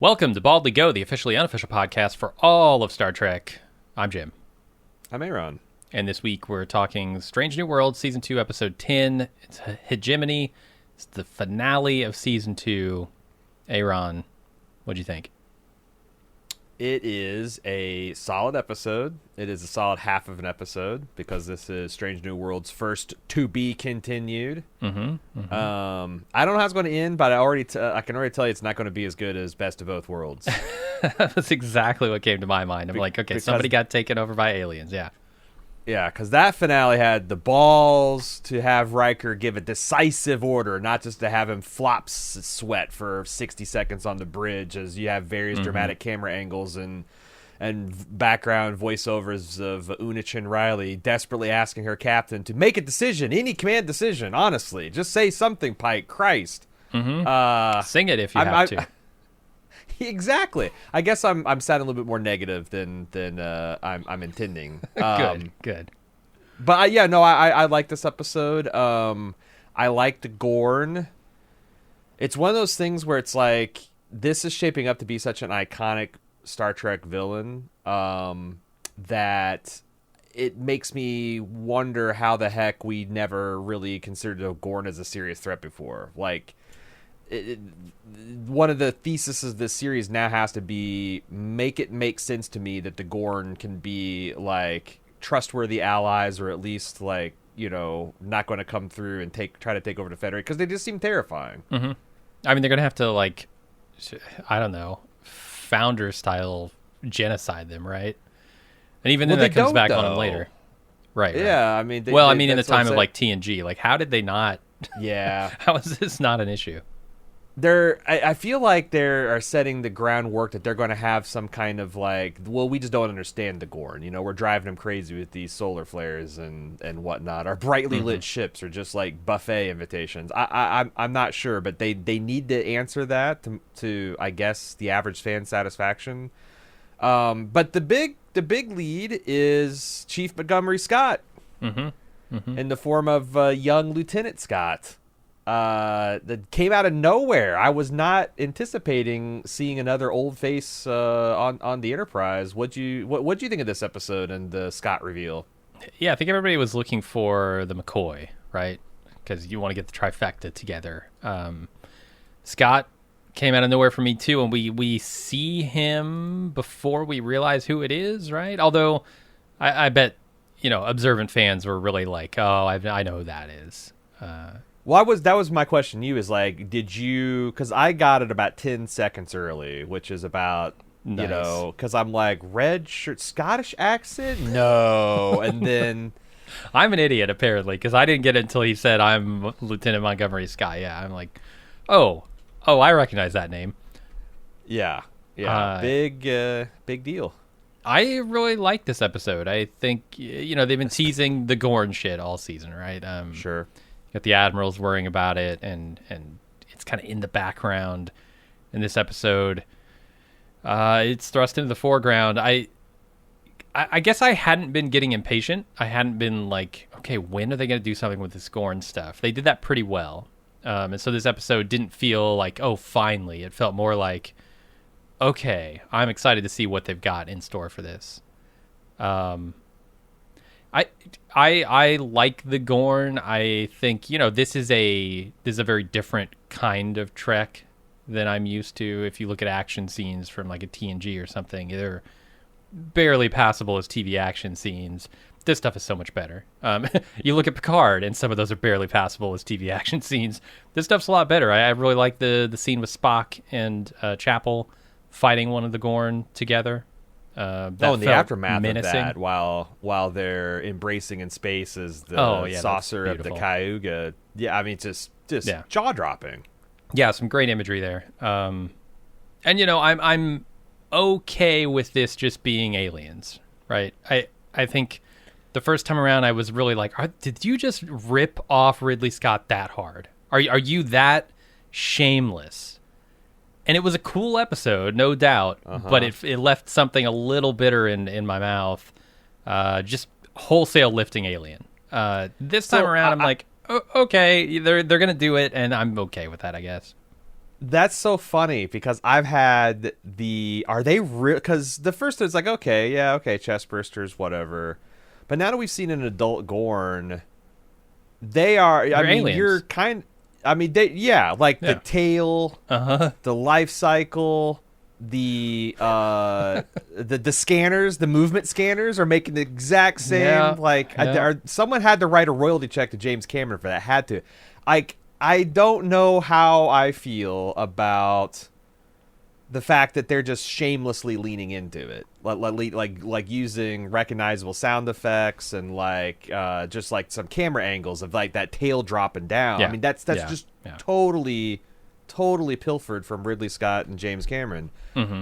Welcome to Baldly Go, the officially unofficial podcast for all of Star Trek. I'm Jim. I'm Aaron. And this week we're talking Strange New Worlds, Season 2, Episode 10. It's Hegemony. It's the finale of Season 2. Aaron, what'd you think? It is a solid episode. It is a solid half of an episode because this is Strange New Worlds' first to be continued. I don't know how it's going to end, but I can already tell you it's not going to be as good as Best of Both Worlds. That's exactly what came to my mind. I'm like, okay, somebody got taken over by aliens. Yeah. Yeah, because that finale had the balls to have Riker give a decisive order, not just to have him flop sweat for 60 seconds on the bridge as you have various dramatic camera angles and background voiceovers of Unich and Riley desperately asking her captain to make a decision, any command decision, honestly. Just say something, Pike. Christ. Sing it if you have to. Exactly. I guess I'm sounding a little bit more negative than I'm intending. Good. But I like this episode. I like the Gorn. It's one of those things where it's like this is shaping up to be such an iconic Star Trek villain that it makes me wonder how the heck we never really considered the Gorn as a serious threat before. Like. One of the theses of this series now has to be make it make sense to me that the Gorn can be like trustworthy allies, or at least like, you know, not going to come through and try to take over the Federation, because they just seem terrifying. I mean, they're going to have to, like, I don't know, founder style genocide them, right? And even then that comes back on them later. Right. Yeah, I mean, in the time of like TNG, like how did they not? Yeah. How is this not an issue? I feel like they are setting the groundwork that they're going to have some kind of like, well, we just don't understand the Gorn. You know, we're driving them crazy with these solar flares and whatnot. Our brightly lit ships are just like buffet invitations. I'm not sure, but they need to answer that to I guess the average fan satisfaction. But the big lead is Chief Montgomery Scott in the form of young Lieutenant Scott. That came out of nowhere. I was not anticipating seeing another old face on the Enterprise. What'd you think of this episode and the Scott reveal? Yeah, I think everybody was looking for the McCoy, right? Because you want to get the trifecta together. Scott came out of nowhere for me too, and we see him before we realize who it is, right? Although I bet observant fans were really like, oh, I know who that is. Well, that was my question to you, is like, did you, because I got it about 10 seconds early, which is about, nice. Because I'm like, red shirt, Scottish accent? No. And then... I'm an idiot, apparently, because I didn't get it until he said, I'm Lieutenant Montgomery Scott. Yeah, I'm like, oh, I recognize that name. Yeah. Big deal. I really like this episode. I think, they've been teasing the Gorn shit all season, right? Sure. Got the admirals worrying about it, and it's kind of in the background in this episode. It's thrust into the foreground. I guess I hadn't been getting impatient. I hadn't been like, okay, when are they going to do something with this Gorn stuff? They did that pretty well. And so this episode didn't feel like, oh, finally. It felt more like, okay, I'm excited to see what they've got in store for this. I like the Gorn. I think this is a very different kind of Trek than I'm used to. If you look at action scenes from like a TNG or something, they're barely passable as TV action scenes. This stuff is so much better. You look at Picard, and some of those are barely passable as TV action scenes. This stuff's a lot better. I really like the scene with Spock and Chapel fighting one of the Gorn together. In the aftermath menacing. Of that, while they're embracing in space as the saucer of the Cayuga. Yeah, I mean, just jaw-dropping. Yeah, some great imagery there. And I'm okay with this just being aliens, right? I think the first time around I was really like, did you just rip off Ridley Scott that hard? Are you that shameless? And it was a cool episode, no doubt, but it left something a little bitter in my mouth. Just wholesale lifting Alien. This time around, I'm like, okay, they're gonna do it, and I'm okay with that, I guess. That's so funny because I've had the are they real? Because the first is like okay, yeah, okay, chest bursters, whatever. But now that we've seen an adult Gorn, they are. I They're mean, you're aliens. kind. I mean, they yeah, like the Yeah. tail, Uh-huh. the life cycle, the scanners, the movement scanners are making the exact same. Yeah. Like, Yeah. someone had to write a royalty check to James Cameron for that. Had to. Like, I don't know how I feel about the fact that they're just shamelessly leaning into it, like using recognizable sound effects and just like some camera angles of like that tail dropping down. I Yeah. mean, that's Yeah. just Yeah. totally pilfered from Ridley Scott and James Cameron. Mm-hmm.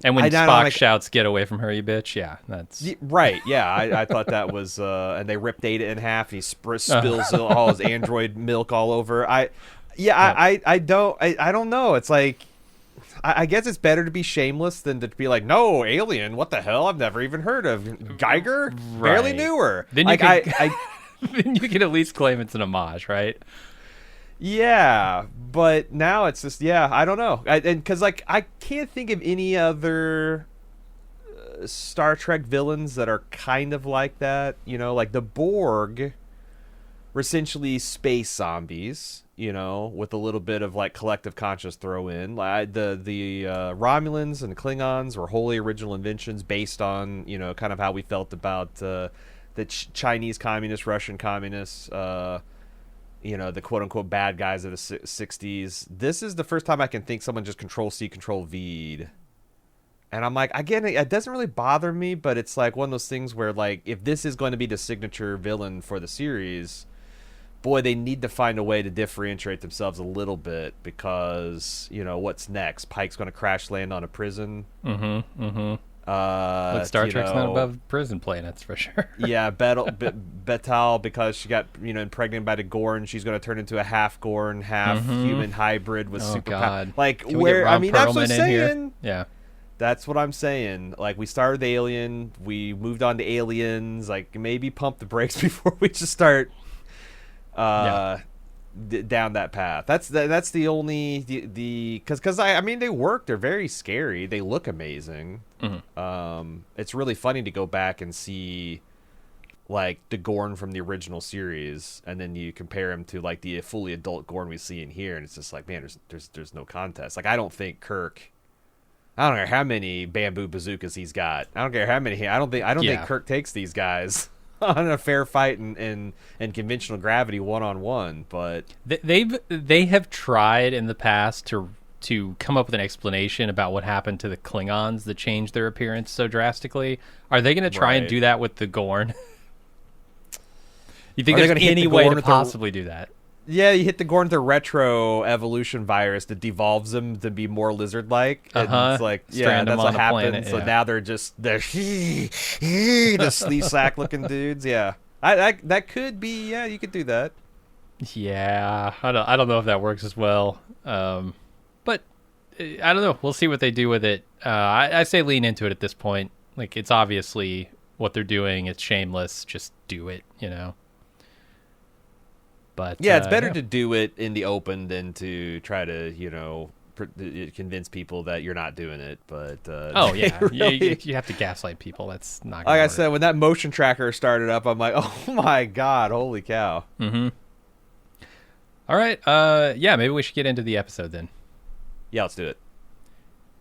And when I don't Spock like, shouts, "Get away from her, you bitch!" Yeah, that's right, yeah, I thought that was, and they rip Data in half, and he spills all his android milk all over. Yep. I don't know. It's like, I guess it's better to be shameless than to be like, no, alien, what the hell? I've never even heard of Geiger. Barely Right. knew her. Then you like, can, then you can at least claim it's an homage, right? yeah, but now it's just, yeah, I don't know. And because like I can't think of any other Star Trek villains that are kind of like that. You know, like the Borg were essentially space zombies. You know, with a little bit of like collective conscious throw in. Like the Romulans and Klingons were wholly original inventions based on, you know, kind of how we felt about the Chinese communists, Russian communists. You know, the quote-unquote bad guys of the 60s. This is the first time I can think someone just Control-C, Control-V'd. And I'm like, again, it doesn't really bother me, but it's like one of those things where, like, if this is going to be the signature villain for the series, boy, they need to find a way to differentiate themselves a little bit because, you know, what's next? Pike's going to crash land on a prison. Mm-hmm. Mm-hmm. But Star Trek's not above prison planets for sure. Yeah, Betal, because she got, you know, impregnated by the Gorn, she's going to turn into a half Gorn, half human hybrid with Oh super God! Like, Can we where get Ron I mean, that's what I'm Perlman in here? saying. Yeah. That's what I'm saying. Like, we started with Alien, we moved on to Aliens. Like, maybe pump the brakes before we just start down that path. That's the only because I mean they work. They're very scary. They look amazing. Mm-hmm. It's really funny to go back and see like the Gorn from the original series, and then you compare him to like the fully adult Gorn we see in here, and it's just like, man, there's no contest. Like, I don't think Kirk. I don't care how many bamboo bazookas he's got. I don't care how many. I don't think Kirk takes these guys on a fair fight in conventional gravity one-on-one. But They have tried in the past to come up with an explanation about what happened to the Klingons that changed their appearance so drastically. Are they going to try and Right. do that with the Gorn? You think Are they there's gonna hit any the way Gorn to with the- possibly do that? yeah, you hit the Gorn with the retro evolution virus that devolves them to be more lizard-like. And it's like, yeah, Strand them that's what on a happened. planet, So yeah. now they're the sleeve sack looking dudes. Yeah, I that could be. Yeah, you could do that. Yeah, I don't know if that works as well. But I don't know. We'll see what they do with it. I say lean into it at this point. Like, it's obviously what they're doing. It's shameless. Just do it, you know. But Yeah, it's better to do it in the open than to try to, you know, convince people that you're not doing it. But Oh yeah, really, you have to gaslight people. That's not. like Gonna I work. said, when that motion tracker started up, I'm like, oh my god, holy cow! Mm-hmm. All right. Yeah, maybe we should get into the episode then. Yeah, let's do it.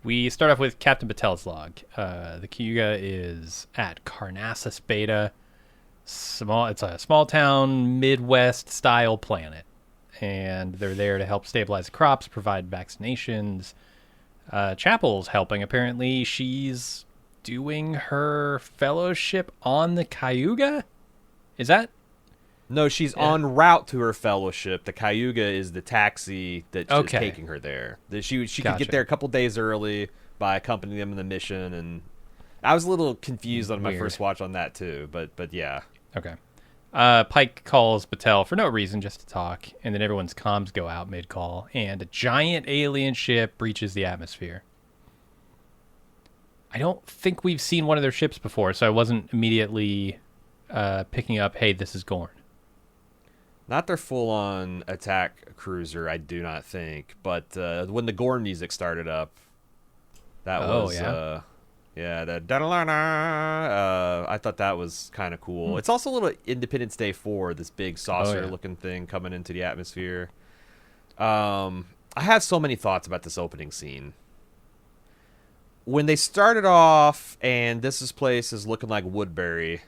We start off with Captain Patel's log. The Cayuga is at Carnassus Beta. It's a small town Midwest style planet, and they're there to help stabilize the crops, provide vaccinations. Chapel's helping. Apparently, she's doing her fellowship on the Cayuga. Is that? No, she's en route to her fellowship. The Cayuga is the taxi that's Okay. taking her there. She could Gotcha. get there a couple days early by accompanying them in the mission, and I was a little confused on my Weird. first watch on that too. But yeah. Okay. Pike calls Patel for no reason, just to talk, and then everyone's comms go out mid-call, and a giant alien ship breaches the atmosphere. I don't think we've seen one of their ships before, so I wasn't immediately picking up, hey, this is Gorn. Not their full-on attack cruiser, I do not think. But when the Gorn music started up, that was yeah, the I thought that was kind of cool. It's also a little Independence Day 4, this big saucer-looking thing coming into the atmosphere. I have so many thoughts about this opening scene. When they started off, and this place is looking like Woodbury.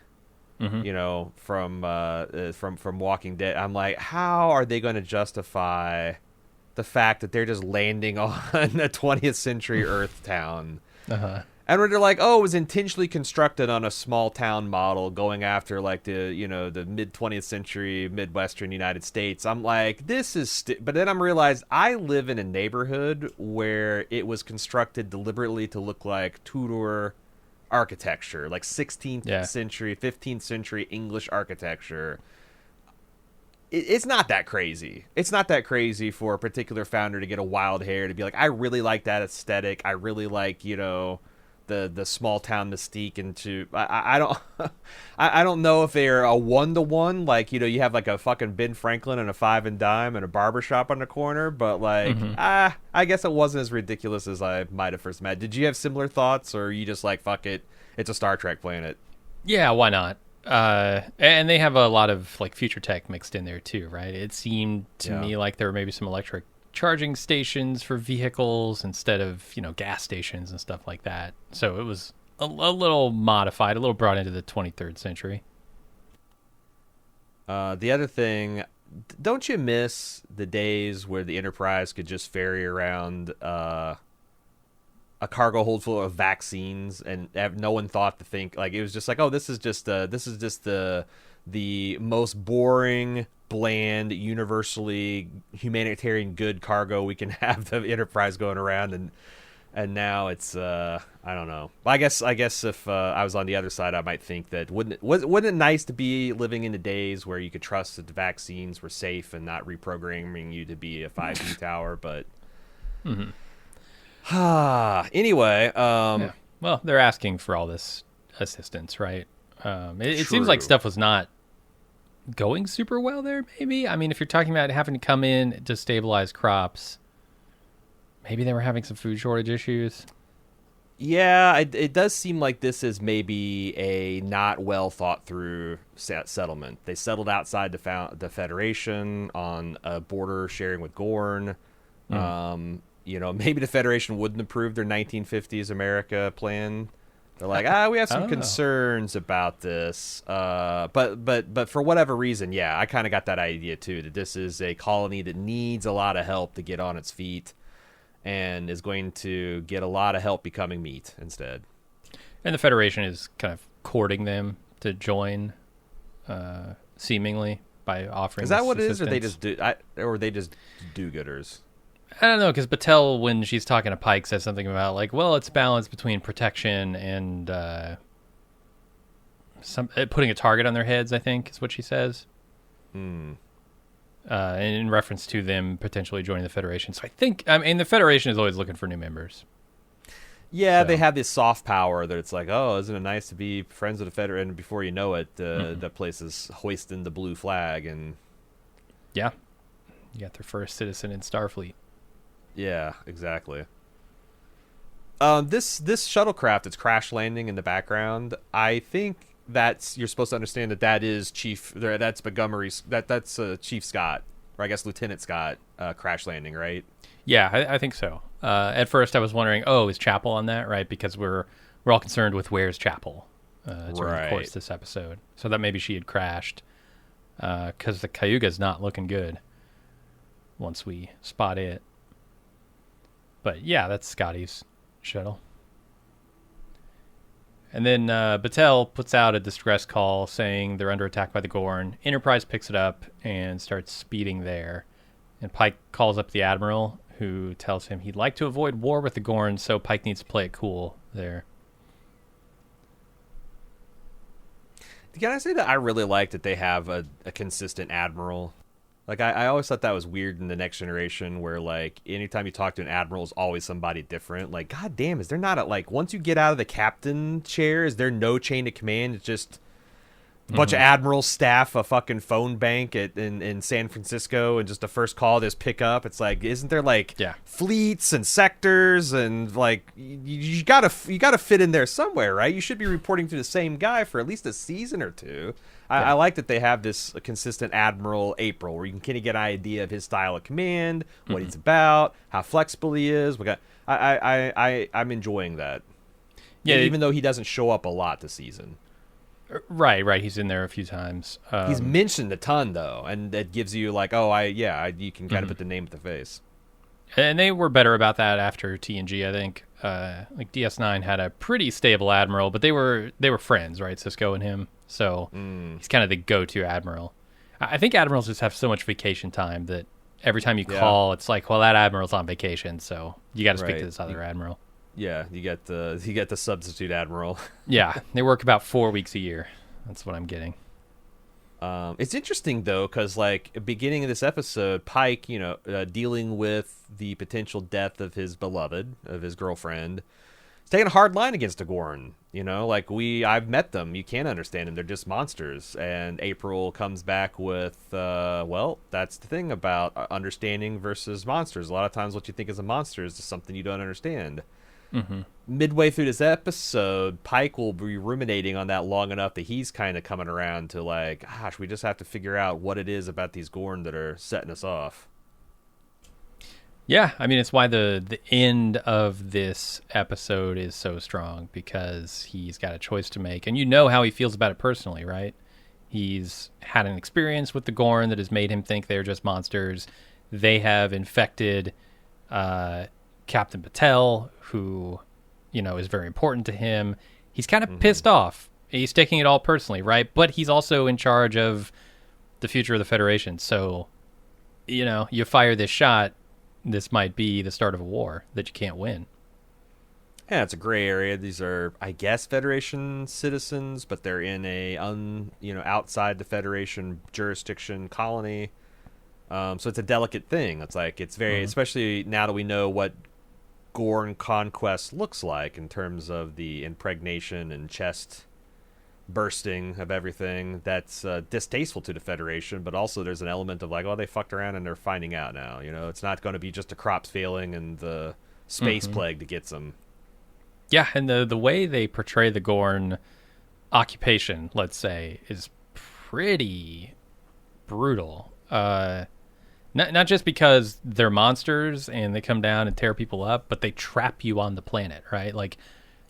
You know, from Walking Dead. I'm like, how are they going to justify the fact that they're just landing on a 20th century Earth town? And when they're like, oh, it was intentionally constructed on a small town model going after like the mid 20th century Midwestern United States. I'm like, this is but then I'm realized I live in a neighborhood where it was constructed deliberately to look like Tudor architecture, like 16th century, 15th century English architecture. It's not that crazy. It's not that crazy for a particular founder to get a wild hair to be like, I really like that aesthetic. I really like, the small town mystique. And I don't I don't know if they're a 1-to-1, like, you have like a fucking Ben Franklin and a Five and Dime and a barbershop on the corner, but like I guess it wasn't as ridiculous as I might have first imagined. Did you have similar thoughts, or are you just like, fuck it, it's a Star Trek planet? Yeah, why not? And they have a lot of like future tech mixed in there too, right? It seemed to me like there were maybe some electric charging stations for vehicles instead of gas stations and stuff like that. So it was a little modified, a little brought into the 23rd century. The other thing, don't you miss the days where the Enterprise could just ferry around a cargo hold full of vaccines and have no one thought to think, like, it was just like, oh, this is just the most boring, bland, universally humanitarian good cargo we can have the Enterprise going around, and now it's I don't know. I guess if I was on the other side, I might think that wouldn't it nice to be living in the days where you could trust that the vaccines were safe and not reprogramming you to be a 5G tower, but anyway, well, they're asking for all this assistance, right? It seems like stuff was not going super well there, maybe. I mean, if you're talking about having to come in to stabilize crops, maybe they were having some food shortage issues. Yeah, it does seem like this is maybe a not well thought through settlement. They settled outside the Federation on a border sharing with Gorn. Maybe the Federation wouldn't approve their 1950s America plan. They're like, we have some concerns about this. But for whatever reason, I kind of got that idea too, that this is a colony that needs a lot of help to get on its feet and is going to get a lot of help becoming meat instead. And the Federation is kind of courting them to join, seemingly, by offering. Is that what assistance. It is, or they just do-gooders? I don't know, because Battelle, when she's talking to Pike, says something about, like, well, it's balance between protection and putting a target on their heads, I think, is what she says. In reference to them potentially joining the Federation. So I think, the Federation is always looking for new members. Yeah, so they have this soft power that it's like, oh, isn't it nice to be friends with the Federation? And before you know it, that place is hoisting the blue flag. And yeah, you got their first citizen in Starfleet. Yeah, exactly. This shuttlecraft that's crash landing in the background, I think you're supposed to understand that is that's Montgomery's, that's Chief Scott, or I guess Lieutenant Scott, crash landing, right? Yeah, I think so. At first I was wondering, is Chapel on that, right? Because we're all concerned with where's Chapel during the course of this episode. So that maybe she had crashed, because the Cayuga's not looking good once we spot it. But yeah, that's Scotty's shuttle. And then Battelle puts out a distress call saying they're under attack by the Gorn. Enterprise picks it up and starts speeding there. And Pike calls up the Admiral, who tells him he'd like to avoid war with the Gorn, so Pike needs to play it cool there. Can I say that I really like that they have a consistent Admiral? Like, I always thought that was weird in the Next Generation, where, like, anytime you talk to an admiral, it's always somebody different. Like, god damn, is there not once you get out of the captain chair, is there no chain of command? It's just A bunch of admirals staff a fucking phone bank in San Francisco, and just the first call just pick up. It's like, isn't there like fleets and sectors, and like you gotta fit in there somewhere, right? You should be reporting to the same guy for at least a season or two. I like that they have this consistent Admiral April, where you can kind of get an idea of his style of command, what he's about, how flexible he is. I'm enjoying that. Yeah, even though he doesn't show up a lot this season. Right. He's in there a few times. He's mentioned a ton, though, and that gives you like, you can kind of put the name at the face. And they were better about that after TNG, I think. Like DS9 had a pretty stable admiral, but they were friends, right? Sisko and him. So he's kind of the go-to admiral. I think admirals just have so much vacation time that every time you call, it's like, well, that admiral's on vacation, so you got to speak to this other admiral. Yeah, you get the substitute admiral. Yeah, they work about 4 weeks a year. That's what I'm getting. It's interesting though, because like beginning of this episode, Pike, dealing with the potential death of his beloved, of his girlfriend, is taking a hard line against the Gorn. Like I've met them. You can't understand them. They're just monsters. And April comes back with, that's the thing about understanding versus monsters. A lot of times, what you think is a monster is just something you don't understand. Midway through this episode, Pike will be ruminating on that long enough that he's kind of coming around to like, gosh, we just have to figure out what it is about these Gorn that are setting us off. Yeah, I mean, it's why the end of this episode is so strong, because he's got a choice to make, and you know how he feels about it personally, right? He's had an experience with the Gorn that has made him think they're just monsters. They have infected Captain Patel, who, is very important to him. He's kind of pissed off. He's taking it all personally, right? But he's also in charge of the future of the Federation. So, you fire this shot, this might be the start of a war that you can't win. Yeah, it's a gray area. These are, I guess, Federation citizens, but they're in a outside the Federation jurisdiction colony. So it's a delicate thing. It's like, it's very, especially now that we know what Gorn conquest looks like in terms of the impregnation and chest bursting of everything. That's distasteful to the Federation, but also there's an element of like, they fucked around and they're finding out now. It's not going to be just the crops failing and the space plague that gets them. Yeah, and the way they portray the Gorn occupation, let's say, is pretty brutal. Not just because they're monsters and they come down and tear people up, but they trap you on the planet, right? Like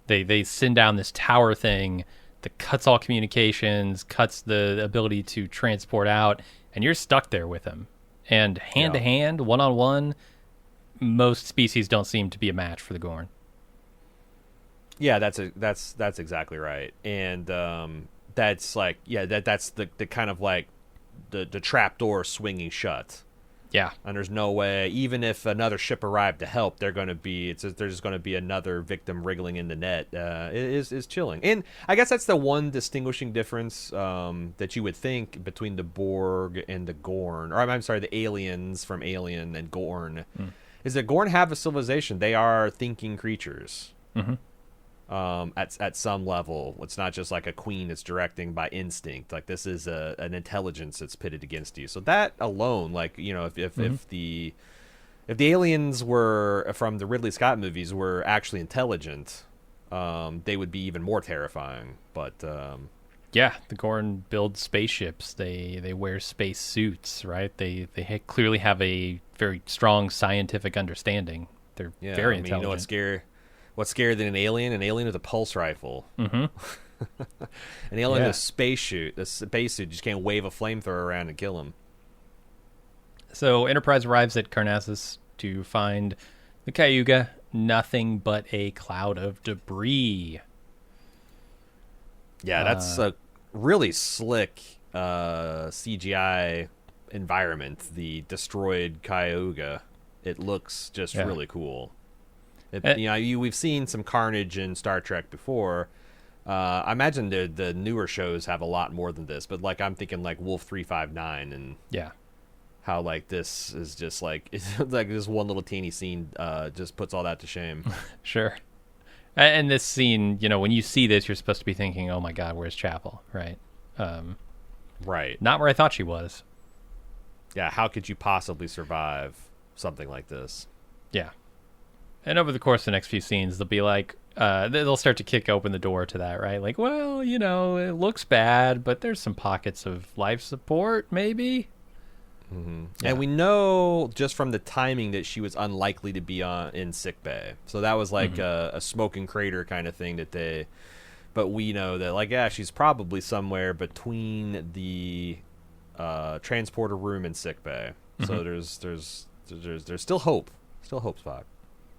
they send down this tower thing that cuts all communications, cuts the ability to transport out, and you're stuck there with them. And hand to hand, one-on-one, most species don't seem to be a match for the Gorn. Yeah, that's exactly right. And that's like, that's the kind of like the trapdoor swinging shut. Yeah, and there's no way, even if another ship arrived to help, there's going to be another victim wriggling in the net. It is chilling, and I guess that's the one distinguishing difference that you would think between the Borg and the Gorn, or I'm sorry, the aliens from Alien and Gorn, is that Gorn have a civilization. They are thinking creatures. At some level, it's not just like a queen that's directing by instinct. Like, this is an intelligence that's pitted against you. So that alone, like, if the aliens were from the Ridley Scott movies were actually intelligent, they would be even more terrifying. But the Gorn build spaceships. They wear space suits, right? They clearly have a very strong scientific understanding. They're very intelligent. You know what's scary? What's scarier than an alien? An alien with a pulse rifle. An alien with a spacesuit. The spacesuit, you just can't wave a flamethrower around and kill him. So Enterprise arrives at Carnassus to find the Cayuga. Nothing but a cloud of debris. Yeah, that's a really slick CGI environment. The destroyed Cayuga. It looks just really cool. We've seen some carnage in Star Trek before. I imagine the newer shows have a lot more than this, but like I'm thinking like Wolf 359 and how like this is just like it's like this one little teeny scene just puts all that to shame. Sure. And this scene, when you see this, you're supposed to be thinking, "Oh my God, where's Chapel?" Right? Right. Not where I thought she was. Yeah, how could you possibly survive something like this? Yeah. And over the course of the next few scenes, they'll be like, they'll start to kick open the door to that, right? Like, well, it looks bad, but there's some pockets of life support, maybe. Mm-hmm. Yeah. And we know just from the timing that she was unlikely to be in sickbay. So that was like a smoking crater kind of thing but we know that, like, yeah, she's probably somewhere between the transporter room and sickbay. So there's still hope. Still hope, Spock.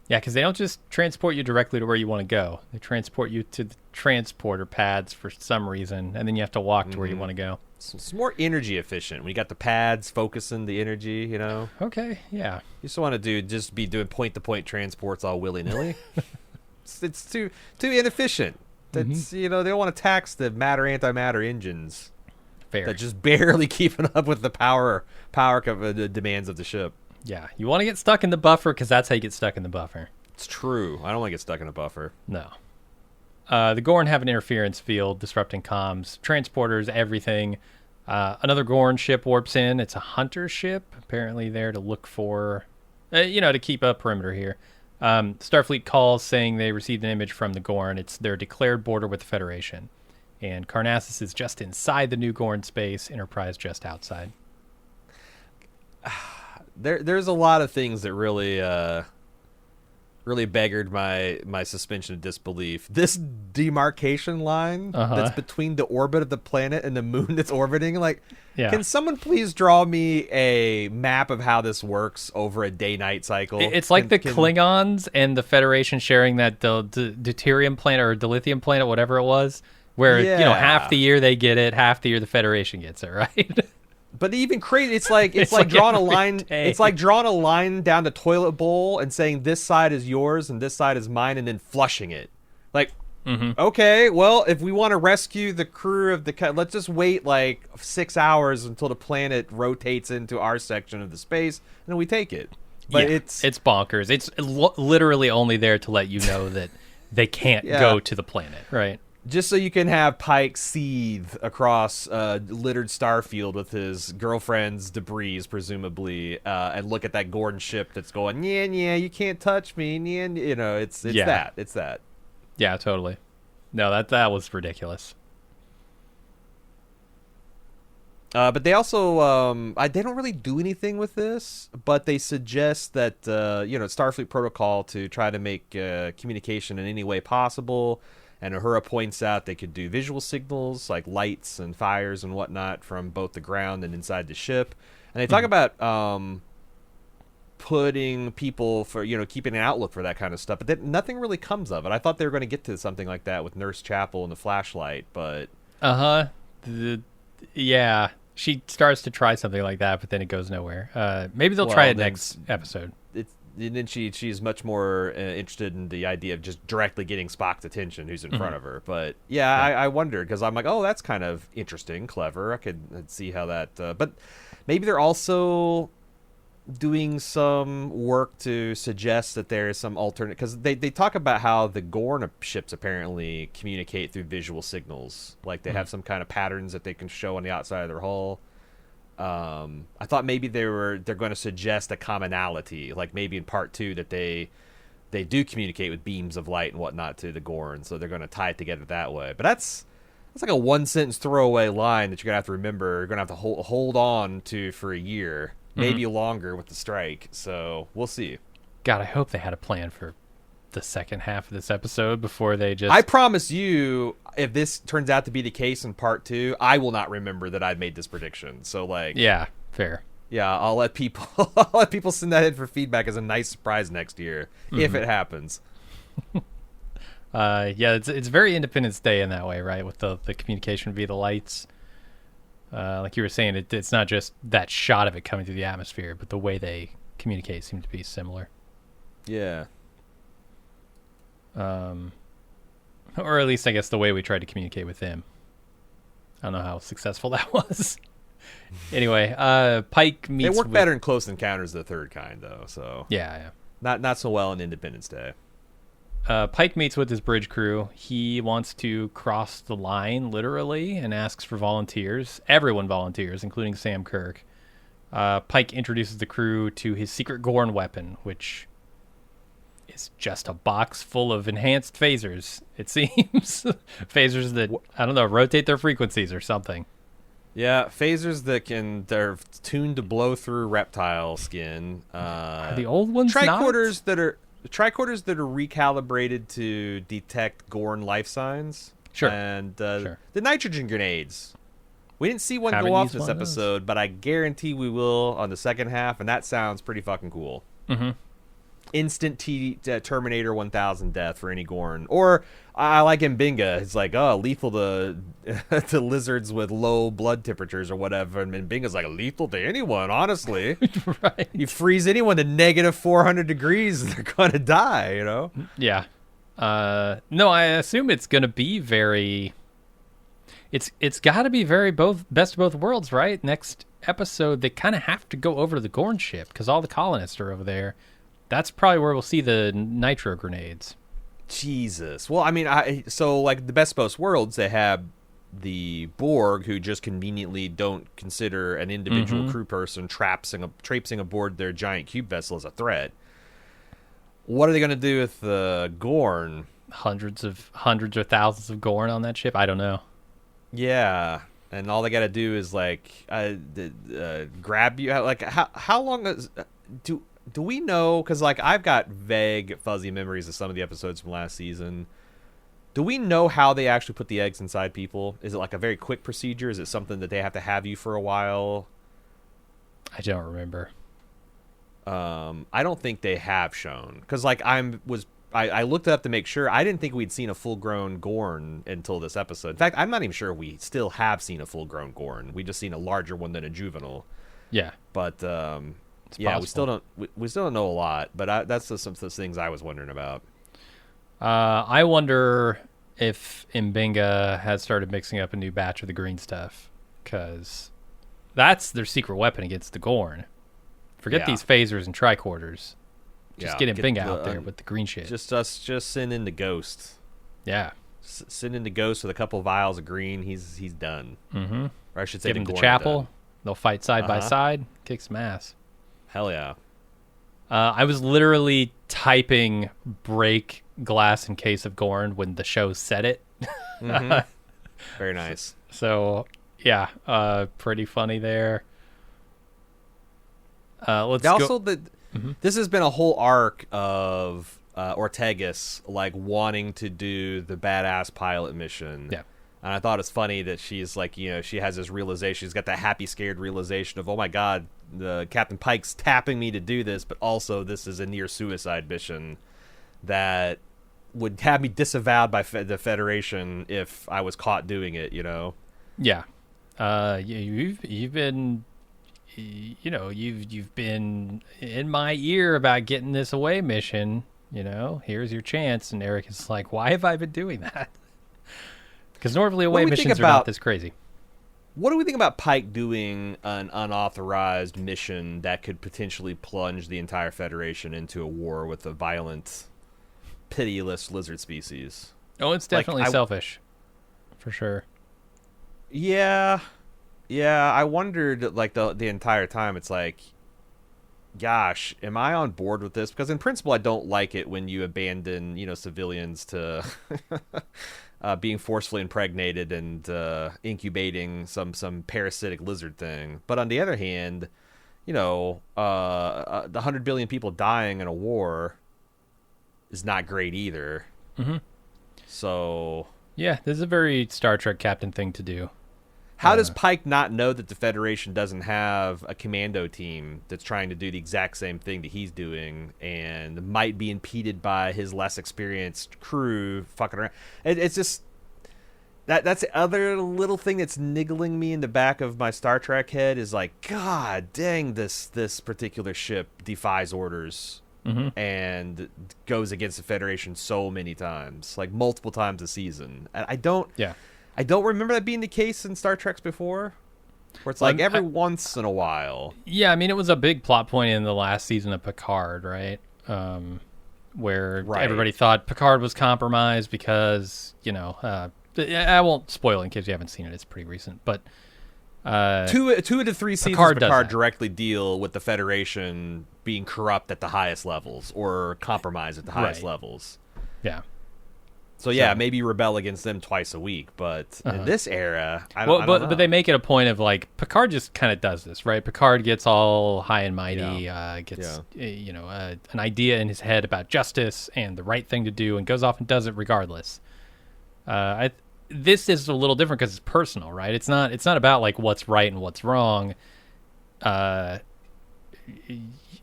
Yeah, because they don't just transport you directly to where you want to go. They transport you to the transporter pads for some reason, and then you have to walk to where you want to go. So it's more energy efficient when you got the pads focusing the energy, Okay, yeah. You just want to be doing point-to-point transports all willy-nilly. it's too inefficient. That's they don't want to tax the matter-antimatter engines. Fair. That just barely keeping up with the power demands of the ship. Yeah, you want to get stuck in the buffer because that's how you get stuck in the buffer. It's true. I don't want to get stuck in a buffer. No. The Gorn have an interference field disrupting comms, transporters, everything. Another Gorn ship warps in. It's a hunter ship, apparently there to look for, to keep a perimeter here. Starfleet calls saying they received an image from the Gorn. It's their declared border with the Federation. And Carnassus is just inside the new Gorn space, Enterprise just outside. There's a lot of things that really beggared my suspension of disbelief. This demarcation line that's between the orbit of the planet and the moon that's orbiting, can someone please draw me a map of how this works over a day-night cycle? It's like the Klingons and the Federation sharing that deuterium planet or dilithium planet, whatever it was, where half the year they get it, half the year the Federation gets it, right? But even crazy, it's like drawing a line. It's like drawing a line down the toilet bowl and saying this side is yours and this side is mine, and then flushing it. Like, okay, well, if we want to rescue the crew of let's just wait like 6 hours until the planet rotates into our section of the space, and then we take it. But it's bonkers. It's literally only there to let you know that they can't go to the planet, right? Just so you can have Pike seethe across a littered starfield with his girlfriend's debris, presumably, and look at that Gorn ship that's going, yeah, you can't touch me, it's that. Yeah, totally. No, that was ridiculous. But they also, they don't really do anything with this, but they suggest that, Starfleet protocol to try to make communication in any way possible. And Uhura points out they could do visual signals like lights and fires and whatnot from both the ground and inside the ship. And they talk about putting people for, keeping an outlook for that kind of stuff. But nothing really comes of it. I thought they were going to get to something like that with Nurse Chapel and the flashlight, but... Yeah. She starts to try something like that, but then it goes nowhere. Maybe they'll try it next episode. And then she's much more interested in the idea of just directly getting Spock's attention, who's in front of her. But I wondered because I'm like, oh, that's kind of interesting, clever. I could see how that. But maybe they're also doing some work to suggest that there is some alternate, because they talk about how the Gorn ships apparently communicate through visual signals, like they have some kind of patterns that they can show on the outside of their hull. I thought maybe they're going to suggest a commonality, like maybe in part 2 that they do communicate with beams of light and whatnot to the Gorn, so they're going to tie it together that way. But that's like a one sentence throwaway line that you're going to have to remember. You're going to have to hold on to for a year, maybe longer with the strike. So we'll see. God, I hope they had a plan for the second half of this episode before they just... I promise you, if this turns out to be the case in part 2, I will not remember that I'd made this prediction. So yeah, fair. Yeah, I'll let people send that in for feedback as a nice surprise next year if it happens. It's very Independence Day in that way, right? With the communication via the lights. Like you were saying, it's not just that shot of it coming through the atmosphere, but the way they communicate seems to be similar. Yeah. Or at least I guess the way we tried to communicate with him. I don't know how successful that was. Anyway, Pike meets... They work better in Close Encounters of the Third Kind, though. So yeah. Not so well in Independence Day. Pike meets with his bridge crew. He wants to cross the line, literally, and asks for volunteers. Everyone volunteers, including Sam Kirk. Pike introduces the crew to his secret Gorn weapon, which is just a box full of enhanced phasers, it seems. Phasers that, I don't know, rotate their frequencies or something. Yeah, phasers they're tuned to blow through reptile skin. Are the old ones tricorders that are recalibrated to detect Gorn life signs. Sure. And Sure. the nitrogen grenades. We didn't see one Haven't go off used this one of episode, but I guarantee we will on the second half, and that sounds pretty fucking cool. Mm-hmm. Instant Terminator 1000 death for any Gorn. Or I like Mbinga. It's like, lethal to to lizards with low blood temperatures or whatever. And Mbinga's like, lethal to anyone, honestly. Right. You freeze anyone to negative 400 degrees and they're going to die, you know? Yeah. No, I assume it's going to be very... It's got to be very best of both worlds, right? Next episode, they kind of have to go over to the Gorn ship because all the colonists are over there. That's probably where we'll see the nitro grenades. Jesus. Well, I mean, so like the best of both worlds, they have the Borg who just conveniently don't consider an individual crew person traipsing aboard their giant cube vessel as a threat. What are they going to do with the Gorn? Hundreds or thousands of Gorn on that ship? I don't know. Yeah. And all they got to do is like grab you. Like how long is do we know? Because like I've got vague, fuzzy memories of some of the episodes from last season. Do we know how they actually put the eggs inside people? Is it like a very quick procedure? Is it something that they have to have you for a while? I don't remember. I don't think they have shown. Because like I looked it up to make sure. I didn't think we'd seen a full-grown Gorn until this episode. In fact, I'm not even sure we still have seen a full-grown Gorn. We just seen a larger one than a juvenile. Yeah. But yeah, we still don't know a lot. But that's just some of those things I was wondering about. I wonder if Mbinga has started mixing up a new batch of the green stuff, because that's their secret weapon against the Gorn. Forget these phasers and tricorders. Just get Mbinga out there with the green shit. Just send in the Ghost. Yeah. Send in the Ghost with a couple vials of green. He's done. Mm-hmm. Or I should say give him the the Gorn chapel. done. They'll fight side by side. Kick some ass. Hell yeah. I was literally typing break glass in case of Gorn when the show said it. Mm-hmm. Very nice. So, yeah, pretty funny there. Let's also, go. This has been a whole arc of Ortegas like wanting to do the badass pilot mission. Yeah. And I thought it's funny that she's like, she has this realization. She's got that happy, scared realization of, oh my God, the Captain Pike's tapping me to do this, but also this is a near suicide mission that would have me disavowed by the Federation if I was caught doing it, Yeah. You've been, you've been in my ear about getting this away mission. Here's your chance. And Eric is like, why have I been doing that? Because normally away missions are not this crazy. What do we think about Pike doing an unauthorized mission that could potentially plunge the entire Federation into a war with a violent, pitiless lizard species? Oh, it's definitely selfish. For sure. Yeah. Yeah, I wondered, like, the entire time. It's like, gosh, am I on board with this? Because in principle, I don't like it when you abandon, civilians to being forcefully impregnated and incubating some parasitic lizard thing. But on the other hand, the 100 billion people dying in a war is not great either. Mm-hmm. So yeah, this is a very Star Trek captain thing to do. How does Pike not know that the Federation doesn't have a commando team that's trying to do the exact same thing that he's doing and might be impeded by his less experienced crew fucking around? It's just that's the other little thing that's niggling me in the back of my Star Trek head is like, God dang, this particular ship defies orders and goes against the Federation so many times, like multiple times a season. And I don't remember that being the case in Star Treks before, where it's like every once in a while. Yeah, I mean, it was a big plot point in the last season of Picard, right? where Right. everybody thought Picard was compromised because, I won't spoil it in case you haven't seen it. It's pretty recent, but two of the three seasons Picard of does Picard that. directly deal with the Federation being corrupt at the highest levels or compromised at the highest Right. levels. Yeah. So yeah, maybe rebel against them twice a week, but in this era, I don't know. But they make it a point of like Picard just kind of does this, right? Picard gets all high and mighty, gets an idea in his head about justice and the right thing to do, and goes off and does it regardless. This is a little different because it's personal, right? It's not about like what's right and what's wrong.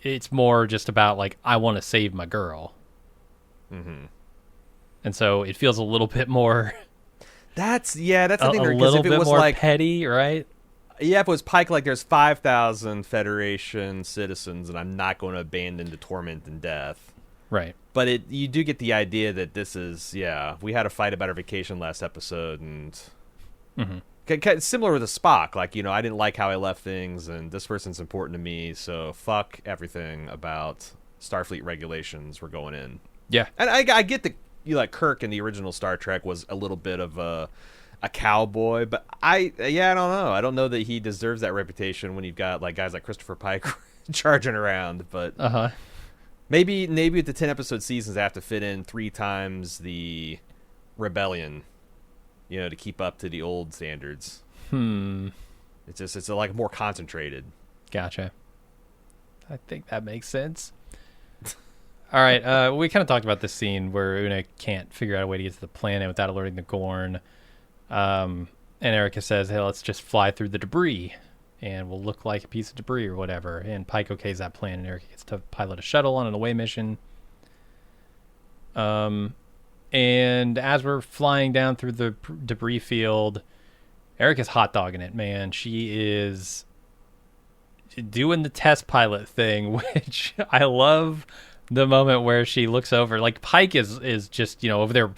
It's more just about like I want to save my girl. Mm-hmm. And so it feels a little bit more. That's the thing. A Because little if it bit was more like petty, right? Yeah, if it was Pike, like there's 5,000 Federation citizens, and I'm not going to abandon to torment and death. Right. But you do get the idea that this is, we had a fight about our vacation last episode, and similar with the Spock. Like, I didn't like how I left things, and this person's important to me, so fuck everything about Starfleet regulations. We're going in. Yeah. And I get that, like Kirk in the original Star Trek was a little bit of a cowboy, but I don't know. I don't know that he deserves that reputation when you've got like guys like Christopher Pike charging around. But maybe with the 10 episode seasons, I have to fit in 3 times the rebellion, to keep up to the old standards. It's like more concentrated. Gotcha. I think that makes sense. All right, we kind of talked about this scene where Una can't figure out a way to get to the planet without alerting the Gorn. And Erica says, hey, let's just fly through the debris, and we'll look like a piece of debris or whatever. And Pike okays that plan, and Erica gets to pilot a shuttle on an away mission. And as we're flying down through the debris field, Erica's hot dogging it, man. She is doing the test pilot thing, which I love. The moment where she looks over, like Pike is just, over there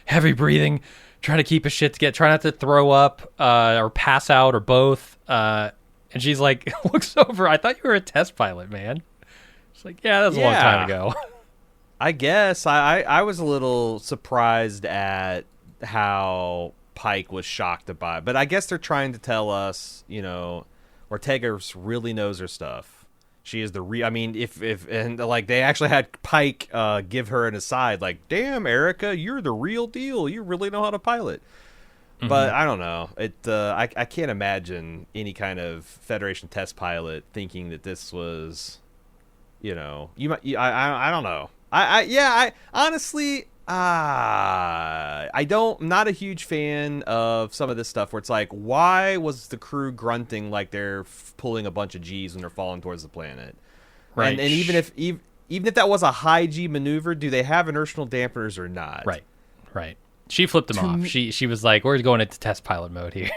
heavy breathing, trying to keep his shit together, try not to throw up or pass out or both. And she's like, looks over, I thought you were a test pilot, man. She's like, yeah, that was a long time ago. I guess I was a little surprised at how Pike was shocked by it. But I guess they're trying to tell us, Ortega really knows her stuff. She is the real. I mean, if like they actually had Pike give her an aside, like, "Damn, Erica, you're the real deal. You really know how to pilot." Mm-hmm. But I don't know. I can't imagine any kind of Federation test pilot thinking that this was, I don't know. I honestly. I'm not a huge fan of some of this stuff where it's like, why was the crew grunting like they're pulling a bunch of G's when they're falling towards the planet? Right. And even if that was a high G maneuver, do they have inertial dampeners or not? Right. She flipped them off. She was like, we're going into test pilot mode here.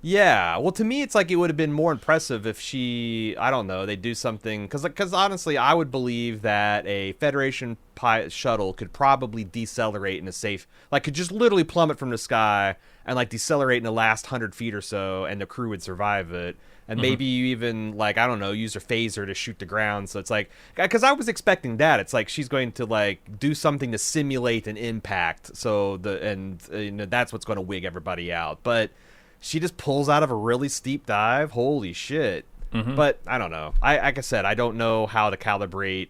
Yeah, well, to me, it's like it would have been more impressive if they do something, because honestly, I would believe that a Federation shuttle could probably decelerate in a safe, like could just literally plummet from the sky and like decelerate in the last 100 feet or so, and the crew would survive it. And maybe you even, like, I don't know, use a phaser to shoot the ground. So it's like, because I was expecting that. It's like she's going to, like, do something to simulate an impact. So that's what's going to wig everybody out. But she just pulls out of a really steep dive. Holy shit. But I don't know. Like I said, I don't know how to calibrate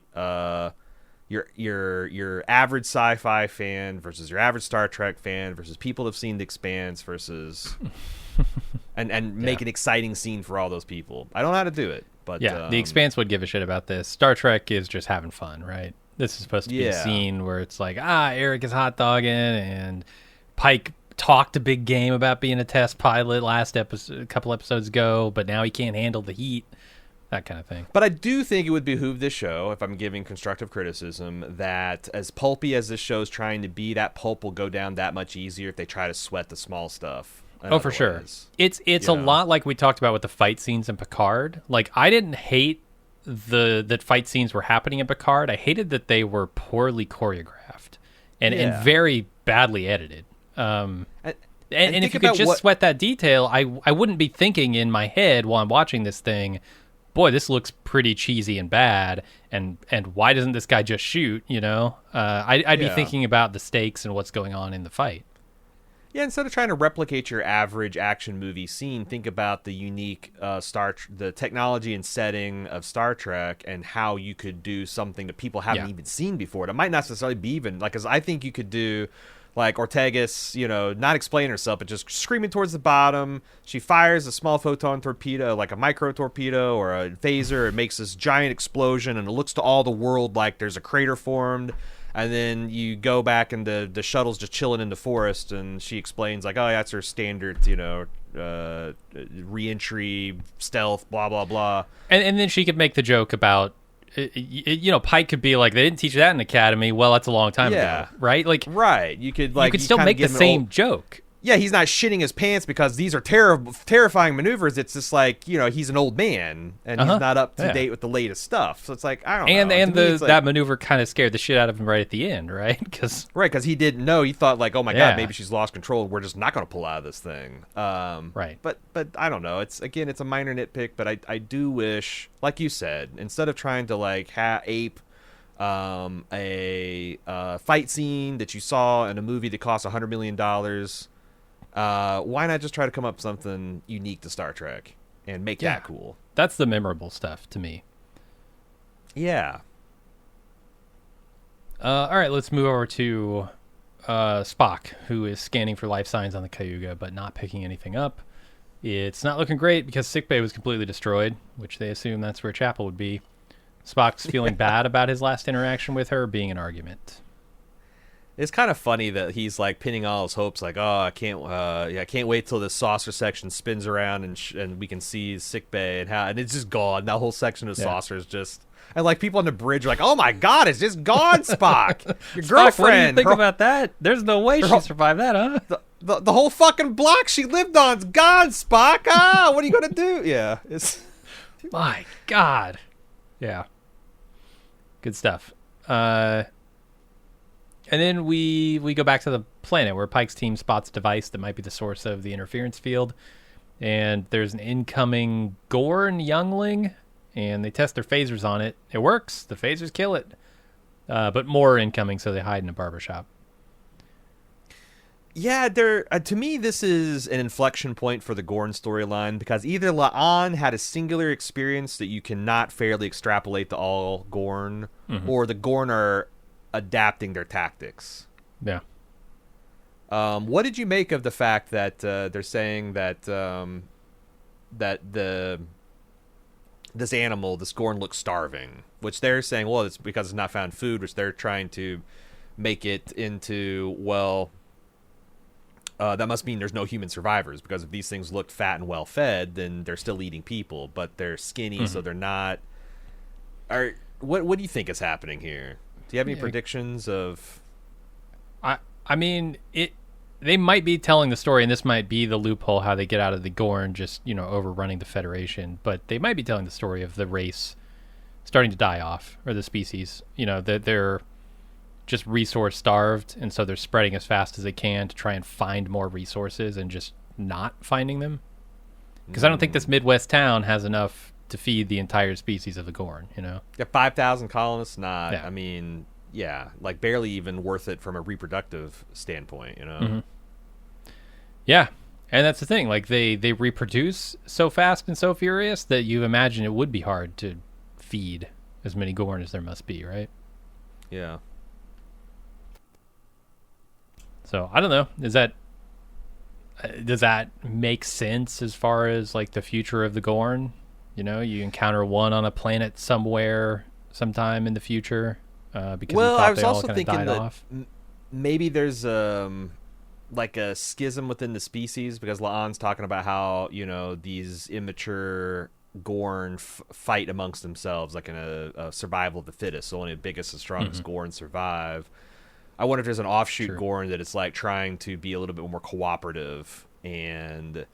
your average sci-fi fan versus your average Star Trek fan versus people who've seen The Expanse versus and make an exciting scene for all those people. I don't know how to do it. But The Expanse would give a shit about this. Star Trek is just having fun, right? This is supposed to be a scene where it's like, Eric is hot dogging and Pike talked a big game about being a test pilot a couple episodes ago, but now he can't handle the heat, that kind of thing. But I do think it would behoove this show, if I'm giving constructive criticism, that as pulpy as this show is trying to be, that pulp will go down that much easier if they try to sweat the small stuff. Oh, for sure. It's a lot like we talked about with the fight scenes in Picard. Like, I didn't hate that fight scenes were happening in Picard. I hated that they were poorly choreographed and very badly edited. And if you could just sweat that detail, I wouldn't be thinking in my head while I'm watching this thing, boy, this looks pretty cheesy and bad, and why doesn't this guy just shoot? I'd be thinking about the stakes and what's going on in the fight. Yeah, instead of trying to replicate your average action movie scene, think about the unique the technology and setting of Star Trek and how you could do something that people haven't even seen before. That might not necessarily be even because I think you could do like Ortegas, not explain herself, but just screaming towards the bottom. She fires a small photon torpedo, like a micro torpedo or a phaser. It makes this giant explosion, and it looks to all the world like there's a crater formed. And then you go back and the shuttle's just chilling in the forest, and she explains like, oh, yeah, that's her standard, re-entry, stealth, blah, blah, blah. And then she could make the joke about, Pike could be like, they didn't teach that in Academy. Well, that's a long time ago, right? Like, right. You could still make the same joke. Yeah, he's not shitting his pants because these are terrifying maneuvers. It's just like, he's an old man and he's not up to date with the latest stuff. So it's like, I don't know. And that maneuver kind of scared the shit out of him right at the end, right? Because he didn't know. He thought like, oh my God, maybe she's lost control. We're just not going to pull out of this thing. Right. But I don't know. It's a minor nitpick, but I do wish, like you said, instead of trying to like ape a fight scene that you saw in a movie that cost $100 million, why not just try to come up with something unique to Star Trek and make that cool? That's the memorable stuff to me. Yeah. All right, let's move over to Spock, who is scanning for life signs on the Cayuga, but not picking anything up. It's not looking great because sickbay was completely destroyed, which they assume that's where Chapel would be. Spock's feeling bad about his last interaction with her being an argument. It's kind of funny that he's like pinning all his hopes, like, oh, I can't wait till this saucer section spins around and we can see sick bay and it's just gone. That whole section of saucer is just, and like people on the bridge are like, oh my God, it's just gone, Spock. Your Spock, girlfriend. What do you think about that? There's no way she'd survive that, huh? The whole fucking block she lived on's gone, Spock. What are you gonna do? Yeah, it's my God. Yeah, good stuff. And then we go back to the planet where Pike's team spots a device that might be the source of the interference field. And there's an incoming Gorn youngling, and they test their phasers on it. It works. The phasers kill it. But more are incoming, so they hide in a barbershop. Yeah, to me, this is an inflection point for the Gorn storyline because either La'an had a singular experience that you cannot fairly extrapolate to all Gorn, or the Gorn are adapting their tactics. Yeah. What did you make of the fact that they're saying that this animal, this Gorn, looks starving, which they're saying, well, it's because it's not found food, which they're trying to make it into, well, that must mean there's no human survivors, because if these things looked fat and well fed, then they're still eating people, but they're skinny, so they're not. What do you think is happening here? Do you have any predictions of? I mean, they might be telling the story, and this might be the loophole how they get out of the Gorn just overrunning the Federation. But they might be telling the story of the race starting to die off, or the species. That they're just resource starved, and so they're spreading as fast as they can to try and find more resources, and just not finding them. Because I don't think this Midwest town has enough to feed the entire species of the Gorn, Yeah, 5,000 colonists, not. Yeah. I mean, yeah, like barely even worth it from a reproductive standpoint, Yeah, and that's the thing. Like they reproduce so fast and so furious that you imagine it would be hard to feed as many Gorn as there must be, right? Yeah. So I don't know. Does that make sense as far as like the future of the Gorn? You encounter one on a planet somewhere sometime in the future because I was also thinking that maybe there's like a schism within the species, because La'an's talking about how these immature Gorn fight amongst themselves like in a survival of the fittest, so only the biggest and strongest Gorn survive. I wonder if there's an offshoot Gorn that it's like trying to be a little bit more cooperative and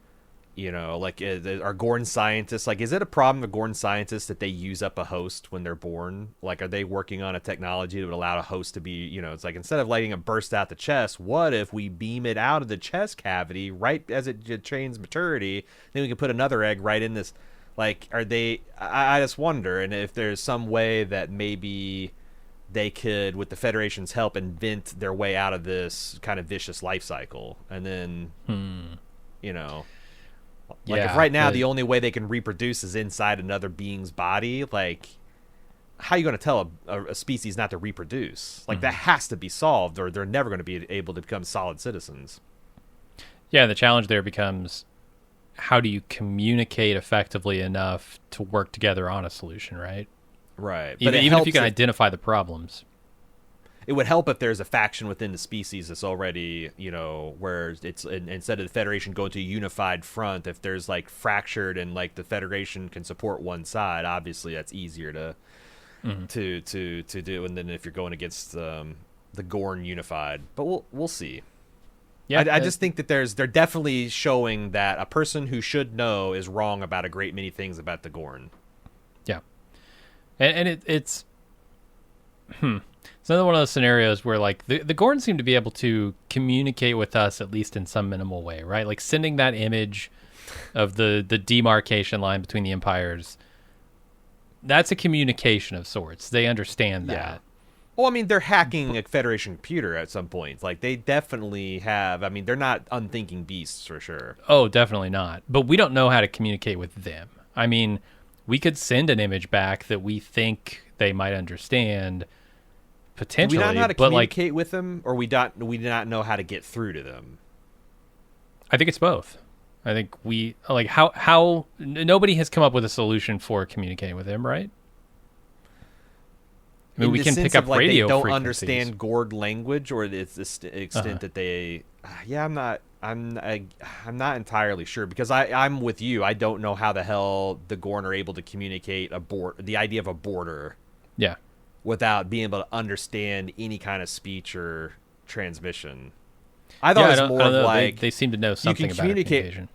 like are Gorn scientists, like, is it a problem of Gorn scientists that they use up a host when they're born? Like, are they working on a technology that would allow a host to be, it's like instead of letting it burst out the chest, what if we beam it out of the chest cavity right as it attains maturity? Then we can put another egg right in this. Like, are they? I just wonder, and if there's some way that maybe they could, with the Federation's help, invent their way out of this kind of vicious life cycle, and then, you know, like if right now the only way they can reproduce is inside another being's body, like, how are you going to tell a species not to reproduce? Like, that has to be solved, or they're never going to be able to become solid citizens. Yeah, the challenge there becomes, how do you communicate effectively enough to work together on a solution, right? Right. But even if you can identify the problems. It would help if there's a faction within the species that's already, you know, where it's instead of the Federation going to a unified front, if there's like fractured and like the Federation can support one side, obviously that's easier to do. And then if you're going against the Gorn unified, but we'll see. Yeah, I just think that they're definitely showing that a person who should know is wrong about a great many things about the Gorn. Yeah, and it's another one of those scenarios where like the Gorn seem to be able to communicate with us at least in some minimal way, right? Like sending that image of the demarcation line between the empires. That's a communication of sorts. They understand that. Yeah. Well, I mean, they're hacking a Federation computer at some point. Like, they definitely have. I mean, they're not unthinking beasts for sure. Oh, definitely not. But we don't know how to communicate with them. I mean, we could send an image back that we think they might understand, potentially. Do we not know how to communicate with them, or we do not know how to get through to them? I think it's both. I think we like how nobody has come up with a solution for communicating with them, right? I mean, we can pick up like radio they don't frequencies. Understand Gorn language, or it's the extent that they. Yeah, I'm not entirely sure, because I'm with you. I don't know how the hell the Gorn are able to communicate the idea of a border. Yeah. Without being able to understand any kind of speech or transmission. I thought it was more like they seem to know something about communication.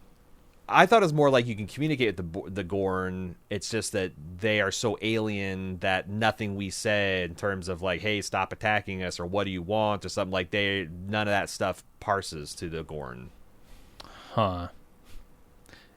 I thought it was more like you can communicate with the Gorn. It's just that they are so alien that nothing we say in terms of like, hey, stop attacking us, or what do you want, or something, like none of that stuff parses to the Gorn. Huh.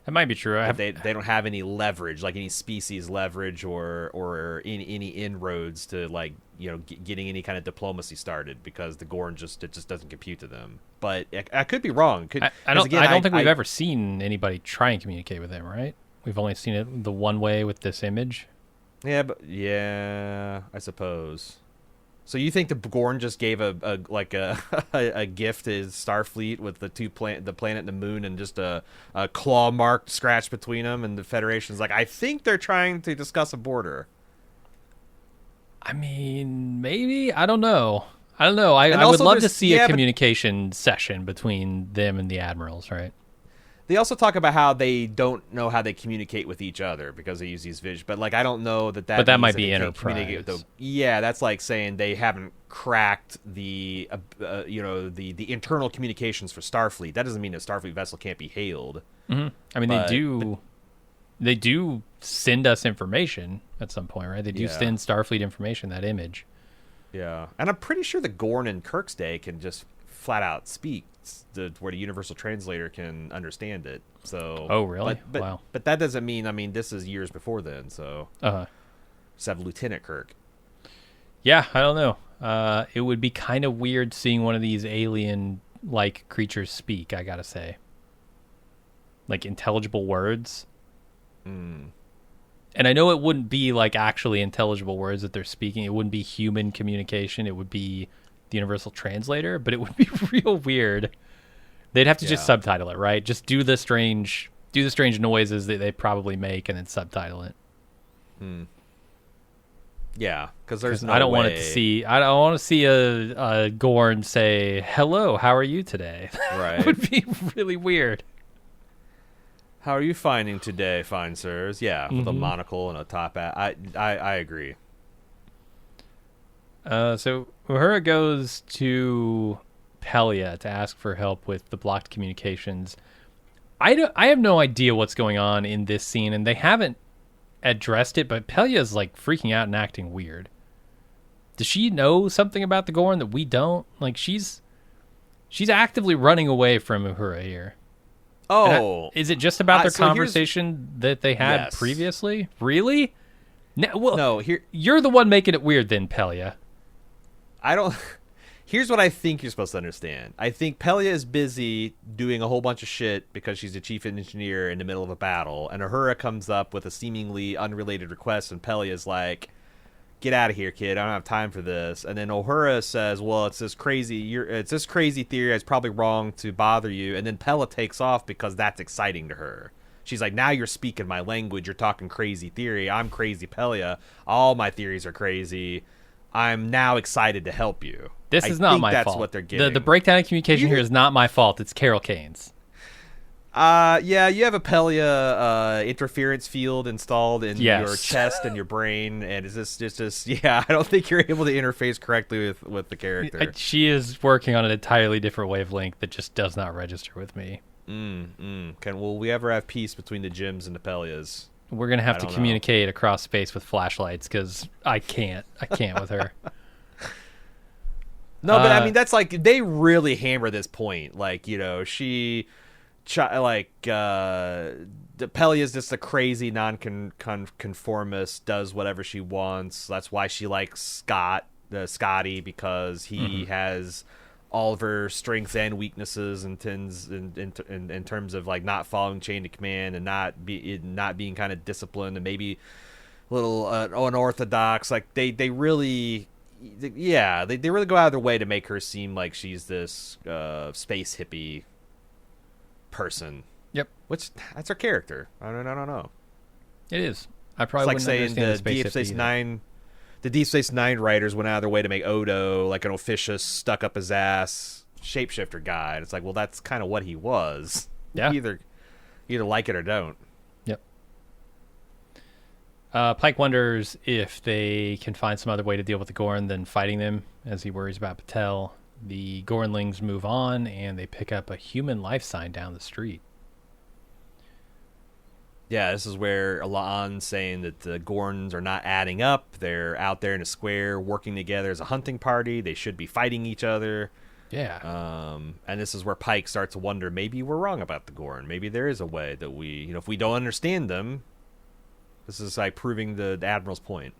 That might be true. They don't have any leverage, like any species leverage, or any inroads to, like, you know, getting any kind of diplomacy started, because the Gorn just doesn't compute to them. But I could be wrong. I don't think we've ever seen anybody try and communicate with them, right? We've only seen it the one way with this image. Yeah, I suppose. So you think the Gorn just gave a gift to his Starfleet with the the planet and the moon, and just a claw mark scratch between them, and the Federation's like, I think they're trying to discuss a border. I mean, maybe. I don't know. I would love to see a communication session between them and the admirals, right? They also talk about how they don't know how they communicate with each other because they use these visions. But like, I don't know that. But that might be Enterprise. Yeah, that's like saying they haven't cracked the the internal communications for Starfleet. That doesn't mean a Starfleet vessel can't be hailed. Mm-hmm. I mean, they do send us information at some point, right? They do send Starfleet information, that image. Yeah, and I'm pretty sure the Gorn in Kirk's day can just flat out speak where the universal translator can understand it. So really? But, wow. But that doesn't mean, I mean, this is years before then, so just have Lieutenant Kirk. Yeah, I don't know. It would be kind of weird seeing one of these alien like creatures speak, I gotta say. Like intelligible words. And I know it wouldn't be like actually intelligible words that they're speaking. It wouldn't be human communication. It would be the universal translator, but it would be real weird. They'd have to just subtitle it, right? Just do the strange noises that they probably make and then subtitle it. Yeah, because there's no I don't way. want to see a Gorn say, "Hello, how are you today?" Right. It would be really weird. How are you finding today, fine sirs? Yeah, with a monocle and a top hat. I agree. So Uhura goes to Pelia to ask for help with the blocked communications. I have no idea what's going on in this scene, and they haven't addressed it, but Pelia's like freaking out and acting weird. Does she know something about the Gorn that we don't? Like she's actively running away from Uhura here. Oh, is it just about their so here's- conversation that they had Yes. previously? Really? No, well, no. Here, you're the one making it weird then, Pelia. I don't. Here's what I think you're supposed to understand. I think Pelia is busy doing a whole bunch of shit because she's a chief engineer in the middle of a battle, and Uhura comes up with a seemingly unrelated request, and Pelia's like, "Get out of here, kid! I don't have time for this." And then Uhura says, "Well, it's this crazy theory. It's probably wrong to bother you." And then Pelia takes off because that's exciting to her. She's like, "Now you're speaking my language. You're talking crazy theory. I'm crazy, Pelia. All my theories are crazy. I'm now excited to help you." This I is not think my that's fault. what they're getting. The breakdown in communication here is not my fault. It's Carol Kane's. Yeah, you have a Pelia interference field installed in Yes. your chest and your brain, and it's just yeah. I don't think you're able to interface correctly with the character. She is working on an entirely different wavelength that just does not register with me. Will we ever have peace between the Jims and the Pelias? We're gonna have to don't know. communicate across space with flashlights because I can't with her. No, but I mean that's like they really hammer this point. Like the Pelia is just a crazy non-conformist, does whatever she wants. That's why she likes Scotty, because he has all of her strengths and weaknesses in terms of like not following chain of command and not being kind of disciplined and maybe a little unorthodox. Like they really. Yeah, they really go out of their way to make her seem like she's this space hippie person. Yep, Which that's her character. I don't know. it is. I It's probably like wouldn't saying understand the space Deep hippie Space either. Nine, the Deep Space Nine writers went out of their way to make Odo like an officious, stuck up his ass shapeshifter guy. And it's like, well, that's kind of what he was. Yeah. Either like it or don't. Yep. Pike wonders if they can find some other way to deal with the Gorn than fighting them, as he worries about Patel. The Gornlings move on, and they pick up a human life sign down the street. Yeah, this is where La'an's saying that the Gorns are not adding up. They're out there in a square working together as a hunting party. They should be fighting each other. Yeah. And this is where Pike starts to wonder, maybe we're wrong about the Gorn. Maybe there is a way that we, if we don't understand them, this is like proving the Admiral's point.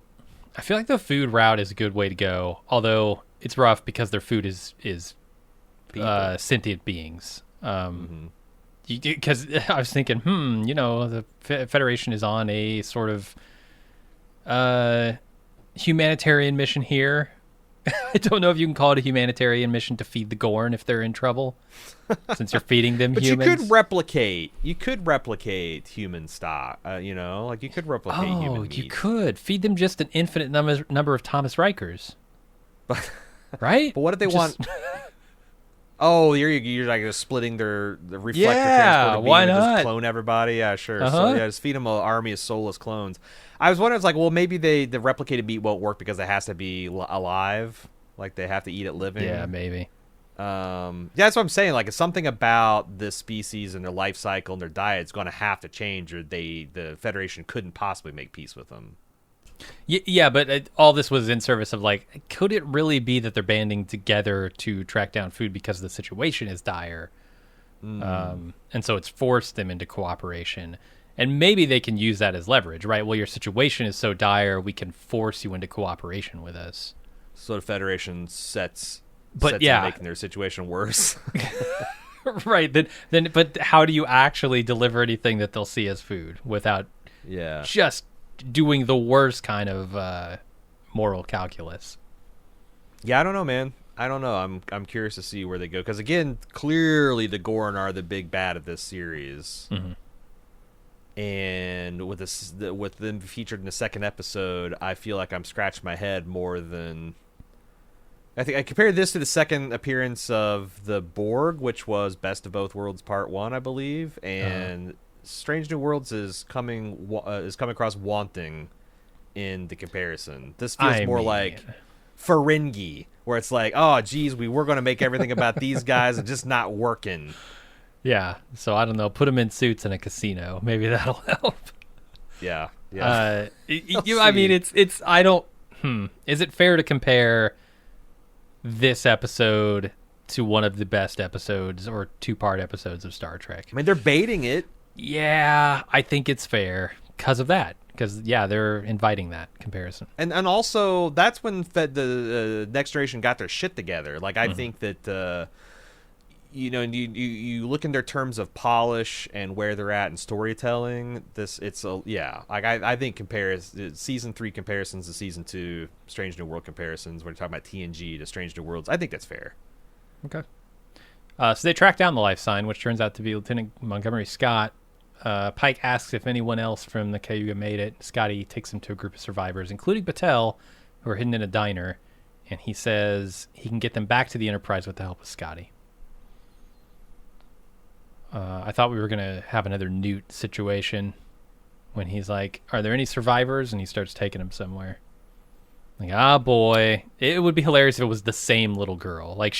I feel like the food route is a good way to go, although it's rough because their food is sentient beings. Because I was thinking, the Federation is on a sort of humanitarian mission here. I don't know if you can call it a humanitarian mission to feed the Gorn if they're in trouble, since you're feeding them But humans. you could replicate human stock. Like you could replicate human meat. You could feed them just an infinite number of Thomas Rikers, right? But what if they want? Oh, you're like just splitting the reflector Yeah, transporter beam why and not? just clone everybody? Yeah, sure. So Uh-huh. yeah, just feed them an army of soulless clones. I was wondering, it's like, well, maybe the replicated meat won't work because it has to be alive. Like they have to eat it living. Yeah, maybe. Yeah, that's what I'm saying. Like, it's something about this species and their life cycle and their diet is going to have to change, or the Federation couldn't possibly make peace with them. Yeah, but all this was in service of like, could it really be that they're banding together to track down food because the situation is dire, and so it's forced them into cooperation, and maybe they can use that as leverage, right? Well, your situation is so dire, we can force you into cooperation with us. So the Federation sets yeah. making their situation worse. Right. Then, but how do you actually deliver anything that they'll see as food without Yeah. just doing the worst kind of moral calculus? Yeah, I don't know, man. I don't know. I'm curious to see where they go, because again, clearly the Gorn are the big bad of this series, and with them featured in the second episode, I feel like I'm scratching my head more than. I think I compared this to the second appearance of the Borg, which was Best of Both Worlds Part 1, I believe, and Strange New Worlds is coming across wanting in the comparison. This feels more like Ferengi, where it's like, oh, geez, we were going to make everything about these guys and just not working. Yeah. So I don't know. Put them in suits in a casino. Maybe that'll help. Yeah. I mean, it's. I don't. Is it fair to compare this episode to one of the best episodes or 2-part episodes of Star Trek. I mean, they're baiting it. Yeah, I think it's fair because of that. Because, yeah, they're inviting that comparison. And also, that's when the Next Generation got their shit together. Like, I think that, you look in their terms of polish and where they're at in storytelling, I think Season 3 comparisons to Season 2 Strange New World comparisons, when you're talking about TNG to Strange New Worlds, I think that's fair. Okay. So they track down the life sign, which turns out to be Lieutenant Montgomery Scott. Pike asks if anyone else from the Cayuga made it. Scotty takes him to a group of survivors, including Patel, who are hidden in a diner, and he says he can get them back to the Enterprise with the help of Scotty. I thought we were going to have another Newt situation when he's like, are there any survivors? And he starts taking them somewhere. Like, boy. It would be hilarious if it was the same little girl. Like,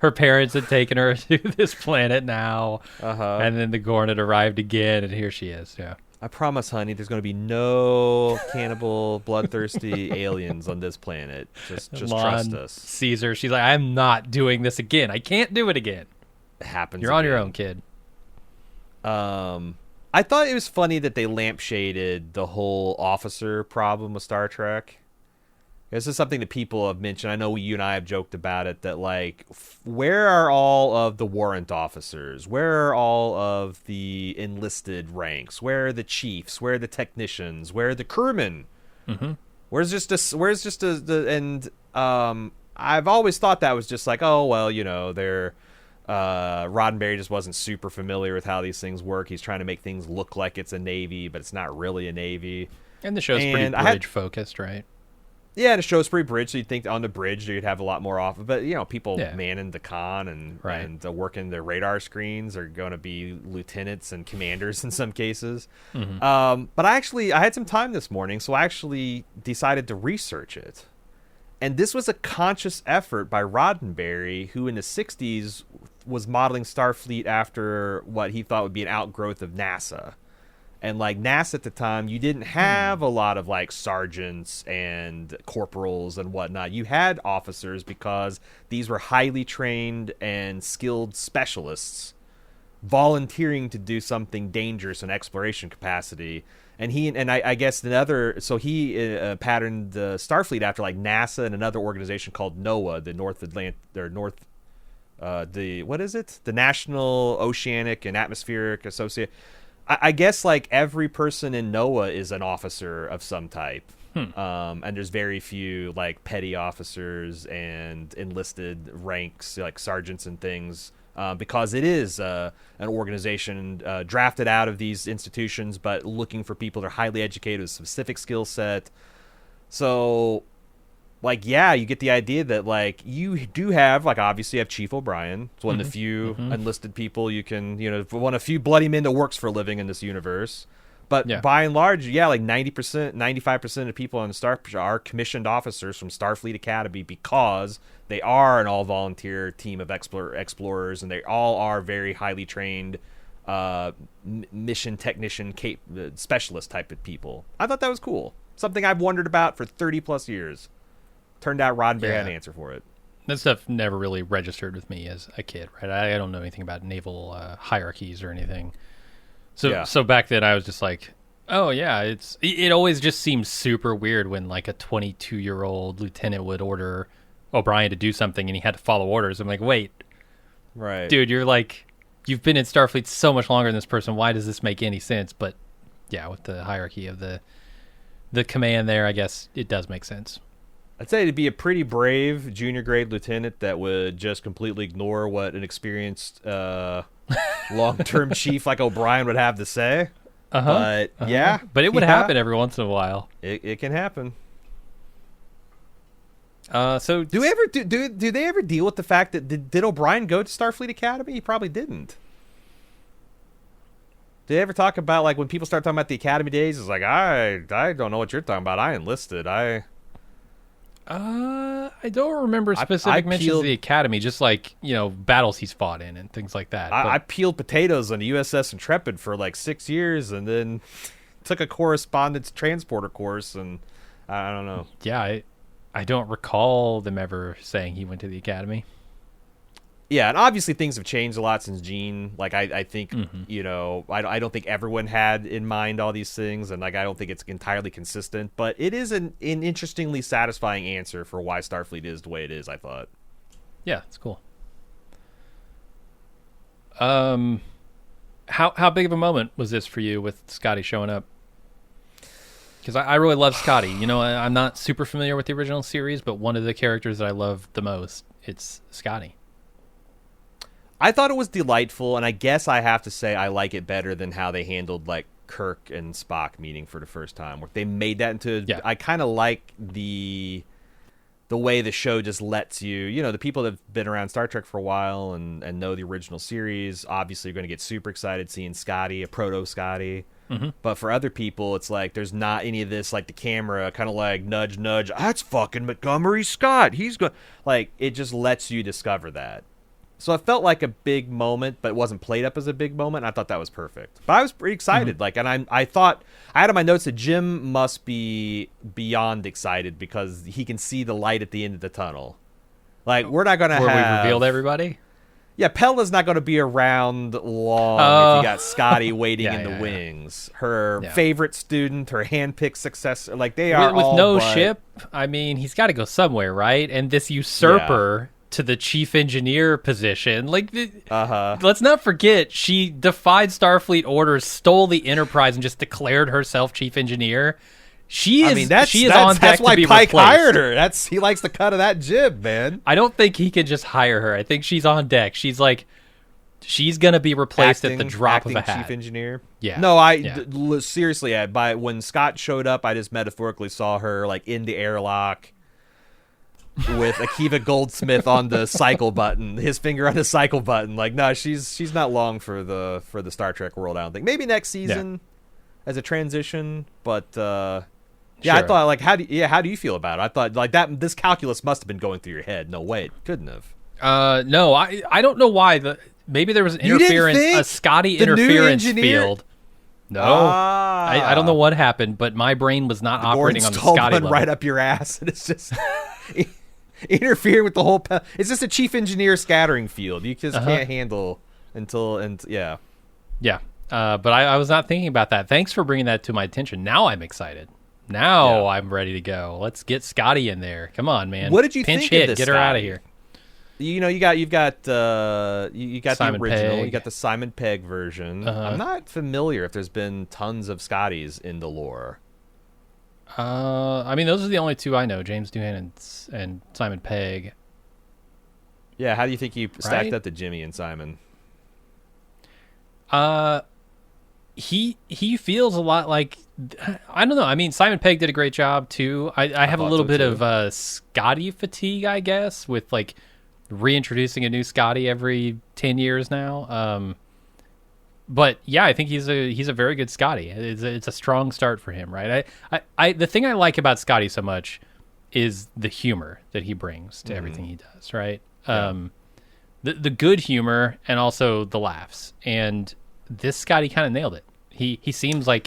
her parents had taken her to this planet now. And then the Gorn had arrived again, and here she is. Yeah. I promise, honey, there's going to be no cannibal, bloodthirsty aliens on this planet. Just trust us. Caesar, she's like, I'm not doing this again. I can't do it again. It happens. You're on your own, kid. I thought it was funny that they lampshaded the whole officer problem with Star Trek. This is something that people have mentioned. I know you and I have joked about it, that, like, where are all of the warrant officers? Where are all of the enlisted ranks? Where are the chiefs? Where are the technicians? Where are the crewmen? I've always thought that was just like, oh, well, they're Roddenberry just wasn't super familiar with how these things work. He's trying to make things look like it's a Navy, but it's not really a Navy. And the show's pretty bridge focused, right? Yeah, the show's pretty bridge, so you'd think on the bridge you'd have a lot more off. But, people manning the con and working the radar screens are going to be lieutenants and commanders in some cases. But I had some time this morning, so I actually decided to research it. And this was a conscious effort by Roddenberry, who in the 60s was modeling Starfleet after what he thought would be an outgrowth of NASA. And, like, NASA at the time, you didn't have a lot of, like, sergeants and corporals and whatnot. You had officers because these were highly trained and skilled specialists volunteering to do something dangerous in exploration capacity. And he patterned the Starfleet after, like, NASA and another organization called NOAA, the National Oceanic and Atmospheric Association. I guess, like, every person in NOAA is an officer of some type. And there's very few, like, petty officers and enlisted ranks, like sergeants and things, because it is an organization drafted out of these institutions, but looking for people that are highly educated with a specific skill set. So, like, yeah, you get the idea that, like, you do have, like, obviously you have Chief O'Brien. It's one of the few enlisted people you can, one of the few bloody men that works for a living in this universe. But by and large, like 90%, 95% of people on the Star are commissioned officers from Starfleet Academy because they are an all-volunteer team of explorers, and they all are very highly trained mission technician specialist type of people. I thought that was cool. Something I've wondered about for 30-plus years. Turned out Roddenberry had an answer for it. That stuff never really registered with me as a kid, right? I don't know anything about naval hierarchies or anything. So back then I was just like, oh yeah, it always just seems super weird when, like, a 22-year-old lieutenant would order O'Brien to do something and he had to follow orders. I'm like, wait, right, dude, you've been in Starfleet so much longer than this person. Why does this make any sense? But yeah, with the hierarchy of the command there, I guess it does make sense. I'd say to be a pretty brave junior grade lieutenant that would just completely ignore what an experienced long-term chief like O'Brien would have to say. But but it would happen every once in a while. It can happen. So do they ever deal with the fact that did O'Brien go to Starfleet Academy? He probably didn't. Did they ever talk about, like, when people start talking about the Academy days? It's like, I don't know what you're talking about. I enlisted. I don't remember specific mentions of the Academy, just, like, battles he's fought in and things like that. I peeled potatoes on the USS Intrepid for like 6 years and then took a correspondence transporter course, and I don't know. Yeah, I don't recall them ever saying he went to the Academy. Yeah, and obviously things have changed a lot since Gene. Like I think Mm-hmm. I don't think everyone had in mind all these things, and like I don't think it's entirely consistent. But it is an interestingly satisfying answer for why Starfleet is the way it is. I thought. Yeah, it's cool. How big of a moment was this for you with Scotty showing up? Because I really love Scotty. I'm not super familiar with the original series, but one of the characters that I love the most, it's Scotty. I thought it was delightful, and I guess I have to say I like it better than how they handled like Kirk and Spock meeting for the first time, where they made that into. Yeah. I kind of like the way the show just lets you, the people that have been around Star Trek for a while and know the original series, obviously are going to get super excited seeing Scotty, a proto Scotty. Mm-hmm. But for other people, it's like there's not any of this, like the camera kind of like nudge, nudge. That's fucking Montgomery Scott. He's going like it just lets you discover that. So it felt like a big moment, but it wasn't played up as a big moment. And I thought that was perfect. But I was pretty excited. Like, and I thought I had in my notes that Jim must be beyond excited because he can see the light at the end of the tunnel. Like, we're not gonna Where have we revealed everybody. Yeah, Pella's not going to be around long if you got Scotty waiting in the wings. Her favorite student, her handpicked successor, like they are with all no but... ship. I mean, he's got to go somewhere, right? And this usurper to the chief engineer position, like, let's not forget, she defied Starfleet orders, stole the Enterprise, and just declared herself chief engineer. She is. I mean, she is on deck that's why to be Pike replaced. hired her. He likes the cut of that jib, man. I don't think he can just hire her. I think she's on deck. She's gonna be replaced at the drop of a hat. Chief engineer. Yeah. No, seriously, when Scott showed up, I just metaphorically saw her like in the airlock with Akiva Goldsmith on the cycle button, his finger on the cycle button. Like, no, she's not long for the Star Trek world. I don't think. Maybe next season as a transition, but. Yeah, sure. I thought, like, how do you feel about it? I thought, like, this calculus must have been going through your head. No, wait, couldn't have. No, I don't know why. Maybe there was an interference, a Scotty interference field. No, I don't know what happened, but my brain was not operating on the Scotty level. Right up your ass, and it's just interfering with the whole. It's just a chief engineer scattering field. You just can't handle yeah. But I was not thinking about that. Thanks for bringing that to my attention. Now I'm excited. Now I'm ready to go. Let's get Scotty in there. Come on, man. What did you Pinch think hit, of this? Get her out of here. You've got the Simon original. Pegg. You got the Simon Pegg version. I'm not familiar if there's been tons of Scotties in the lore. I mean, those are the only two I know: James Doohan and Simon Pegg. Yeah, how do you think you stacked up to Jimmy and Simon? He feels a lot like, I don't know. I mean, Simon Pegg did a great job too. I have a little bit of Scotty fatigue, I guess, with like reintroducing a new Scotty every 10 years now. But yeah, I think he's a very good Scotty. It's a strong start for him, right? The thing I like about Scotty so much is the humor that he brings to everything he does, right? Yeah. The good humor and also the laughs. And this Scotty kind of nailed it. He seems like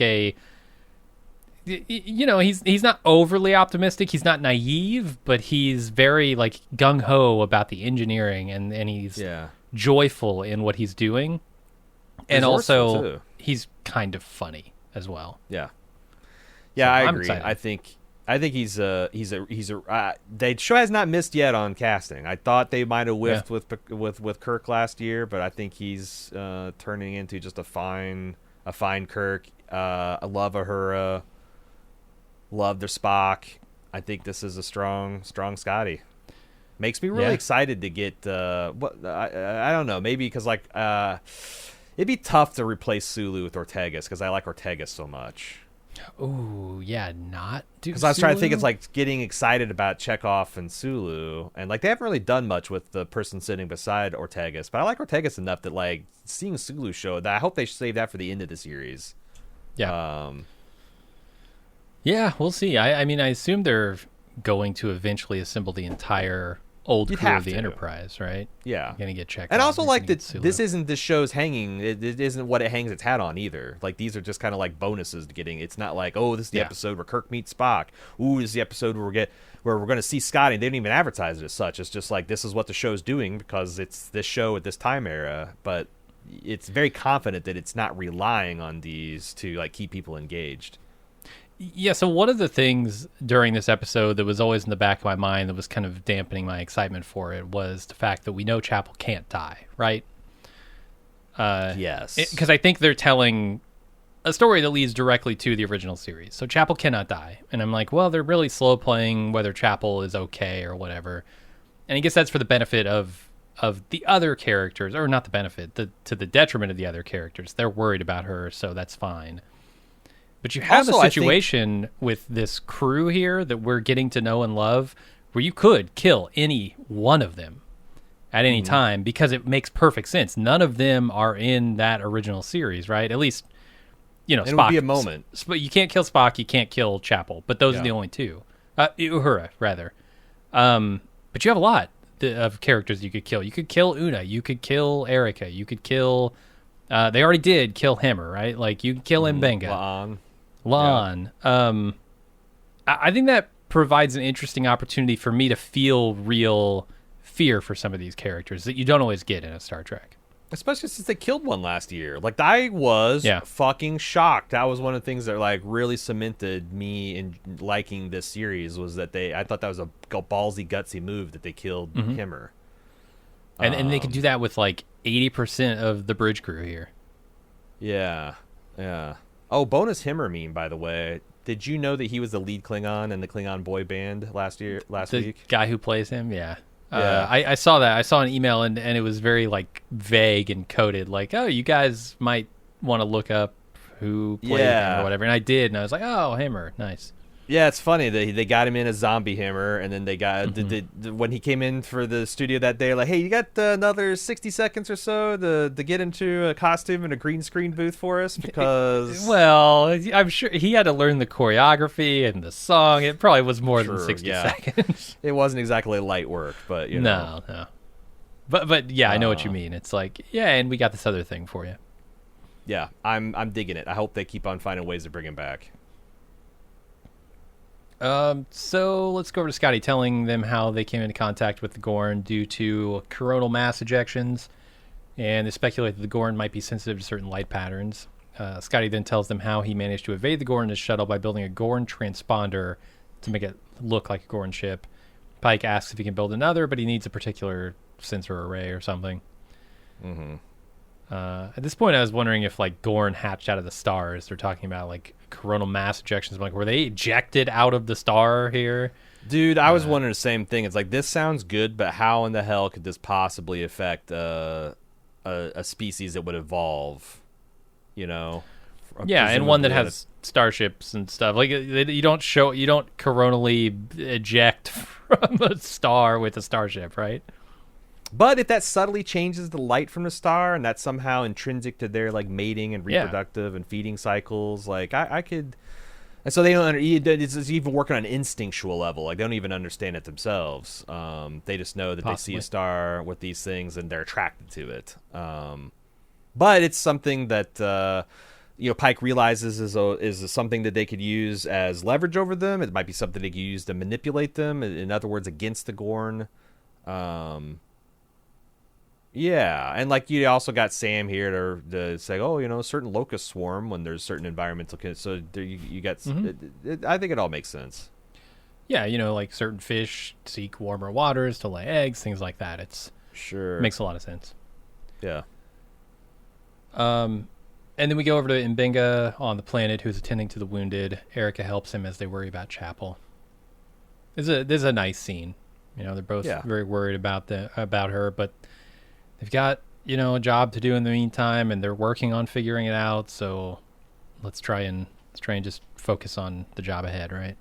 he's not overly optimistic. He's not naive, but he's very like gung ho about the engineering, and he's joyful in what he's doing. And also, too. He's kind of funny as well. Yeah, I agree. I think he's the show has not missed yet on casting. I thought they might have whiffed with Kirk last year, but I think he's turning into just a fine Kirk. I love Uhura. Love their Spock. I think this is a strong Scotty. Makes me really excited to get I don't know, maybe because like it'd be tough to replace Sulu with Ortegas because I like Ortegas so much. Oh yeah, not because I was trying to think. It's like getting excited about Chekhov and Sulu, and like they haven't really done much with the person sitting beside Ortegas. But I like Ortegas enough that like seeing Sulu show that I hope they save that for the end of the series. Yeah. Yeah, we'll see. I mean, I assume they're going to eventually assemble the entire old You'd crew have of the to. Enterprise, right? Yeah. You're gonna get checked. And off, also you're like gonna that get Sulu. this isn't this show's hanging. It isn't what it hangs its hat on either. Like these are just kind of like bonuses to getting. It's not like, oh, this is the episode where Kirk meets Spock. Ooh, this is the episode where we're going to see Scotty. They didn't even advertise it as such. It's just like this is what the show's doing because it's this show at this time era. But it's very confident that it's not relying on these to like keep people engaged. Yeah, so one of the things during this episode that was always in the back of my mind that was kind of dampening my excitement for it was the fact that we know Chapel can't die, right? Yes. Because I think they're telling a story that leads directly to the original series. So Chapel cannot die. And I'm like, well, they're really slow playing whether Chapel is okay or whatever. And I guess that's for the benefit of the other characters, or not the benefit, to the detriment of the other characters. They're worried about her, so that's fine. But you have Also, a situation with this crew here that we're getting to know and love where you could kill any one of them at any time because it makes perfect sense. None of them are in that original series, right? At least, Spock. It would be a moment. But you can't kill Spock, you can't kill Chapel, but those are the only two. Uhura, rather. But you have a lot of characters you could kill. You could kill Una. You could kill Erica. You could kill... they already did kill Hemmer, right? Like, you could kill Mbenga. La'an. Yeah. I think that provides an interesting opportunity for me to feel real fear for some of these characters that you don't always get in a Star Trek. Especially since they killed one last year. Like, I was fucking shocked. That was one of the things that, like, really cemented me in liking this series was that I thought that was a ballsy, gutsy move that they killed Hemmer. And they could do that with, like, 80% of the bridge crew here. Yeah. Yeah. Oh, bonus Hemmer meme, by the way. Did you know that he was the lead Klingon in the Klingon boy band last week? The guy who plays him, yeah. I saw that. I saw an email, and it was very, like, vague and coded. Like, oh, you guys might want to look up who played him or whatever. And I did, and I was like, oh, Hemmer, nice. Yeah, it's funny that they got him in as zombie Hemmer, and then they got when he came in for the studio that day, like, hey, you got another 60 seconds or so to get into a costume and a green screen booth for us because well, I'm sure he had to learn the choreography and the song. It probably was more than 60 seconds. It wasn't exactly light work, but no. But yeah, I know what you mean. It's like, yeah, and we got this other thing for you. Yeah, I'm digging it. I hope they keep on finding ways to bring him back. So let's go over to Scotty telling them how they came into contact with the Gorn due to coronal mass ejections, and they speculate that the Gorn might be sensitive to certain light patterns. Scotty then tells them how he managed to evade the Gorn in his shuttle by building a Gorn transponder to make it look like a Gorn ship. Pike asks if he can build another, but he needs a particular sensor array or something. At this point, I was wondering if, like, Gorn hatched out of the stars. They're talking about, like, coronal mass ejections. I'm like, were they ejected out of the star here? Dude, I was wondering the same thing. It's like, this sounds good, but how in the hell could this possibly affect a species that would evolve, Yeah, and one that has starships and stuff. Like, you don't coronally eject from a star with a starship, right? But if that subtly changes the light from the star, and that's somehow intrinsic to their like mating and reproductive and feeding cycles, like I could. And so they don't. It's even working on an instinctual level. Like they don't even understand it themselves. They just know that they see a star with these things and they're attracted to it. But it's something that Pike realizes is something that they could use as leverage over them. It might be something they could use to manipulate them. In other words, against the Gorn. Yeah, and like you also got Sam here to say, certain locusts swarm when there's certain environmental. So there you got. I think it all makes sense. Yeah, like certain fish seek warmer waters to lay eggs, things like that. It makes a lot of sense. Yeah. And then we go over to Mbenga on the planet, who's attending to the wounded. Erica helps him as they worry about Chapel. This is a nice scene. They're both very worried about her, but they've got, a job to do in the meantime, and they're working on figuring it out. So let's try and just focus on the job ahead, right?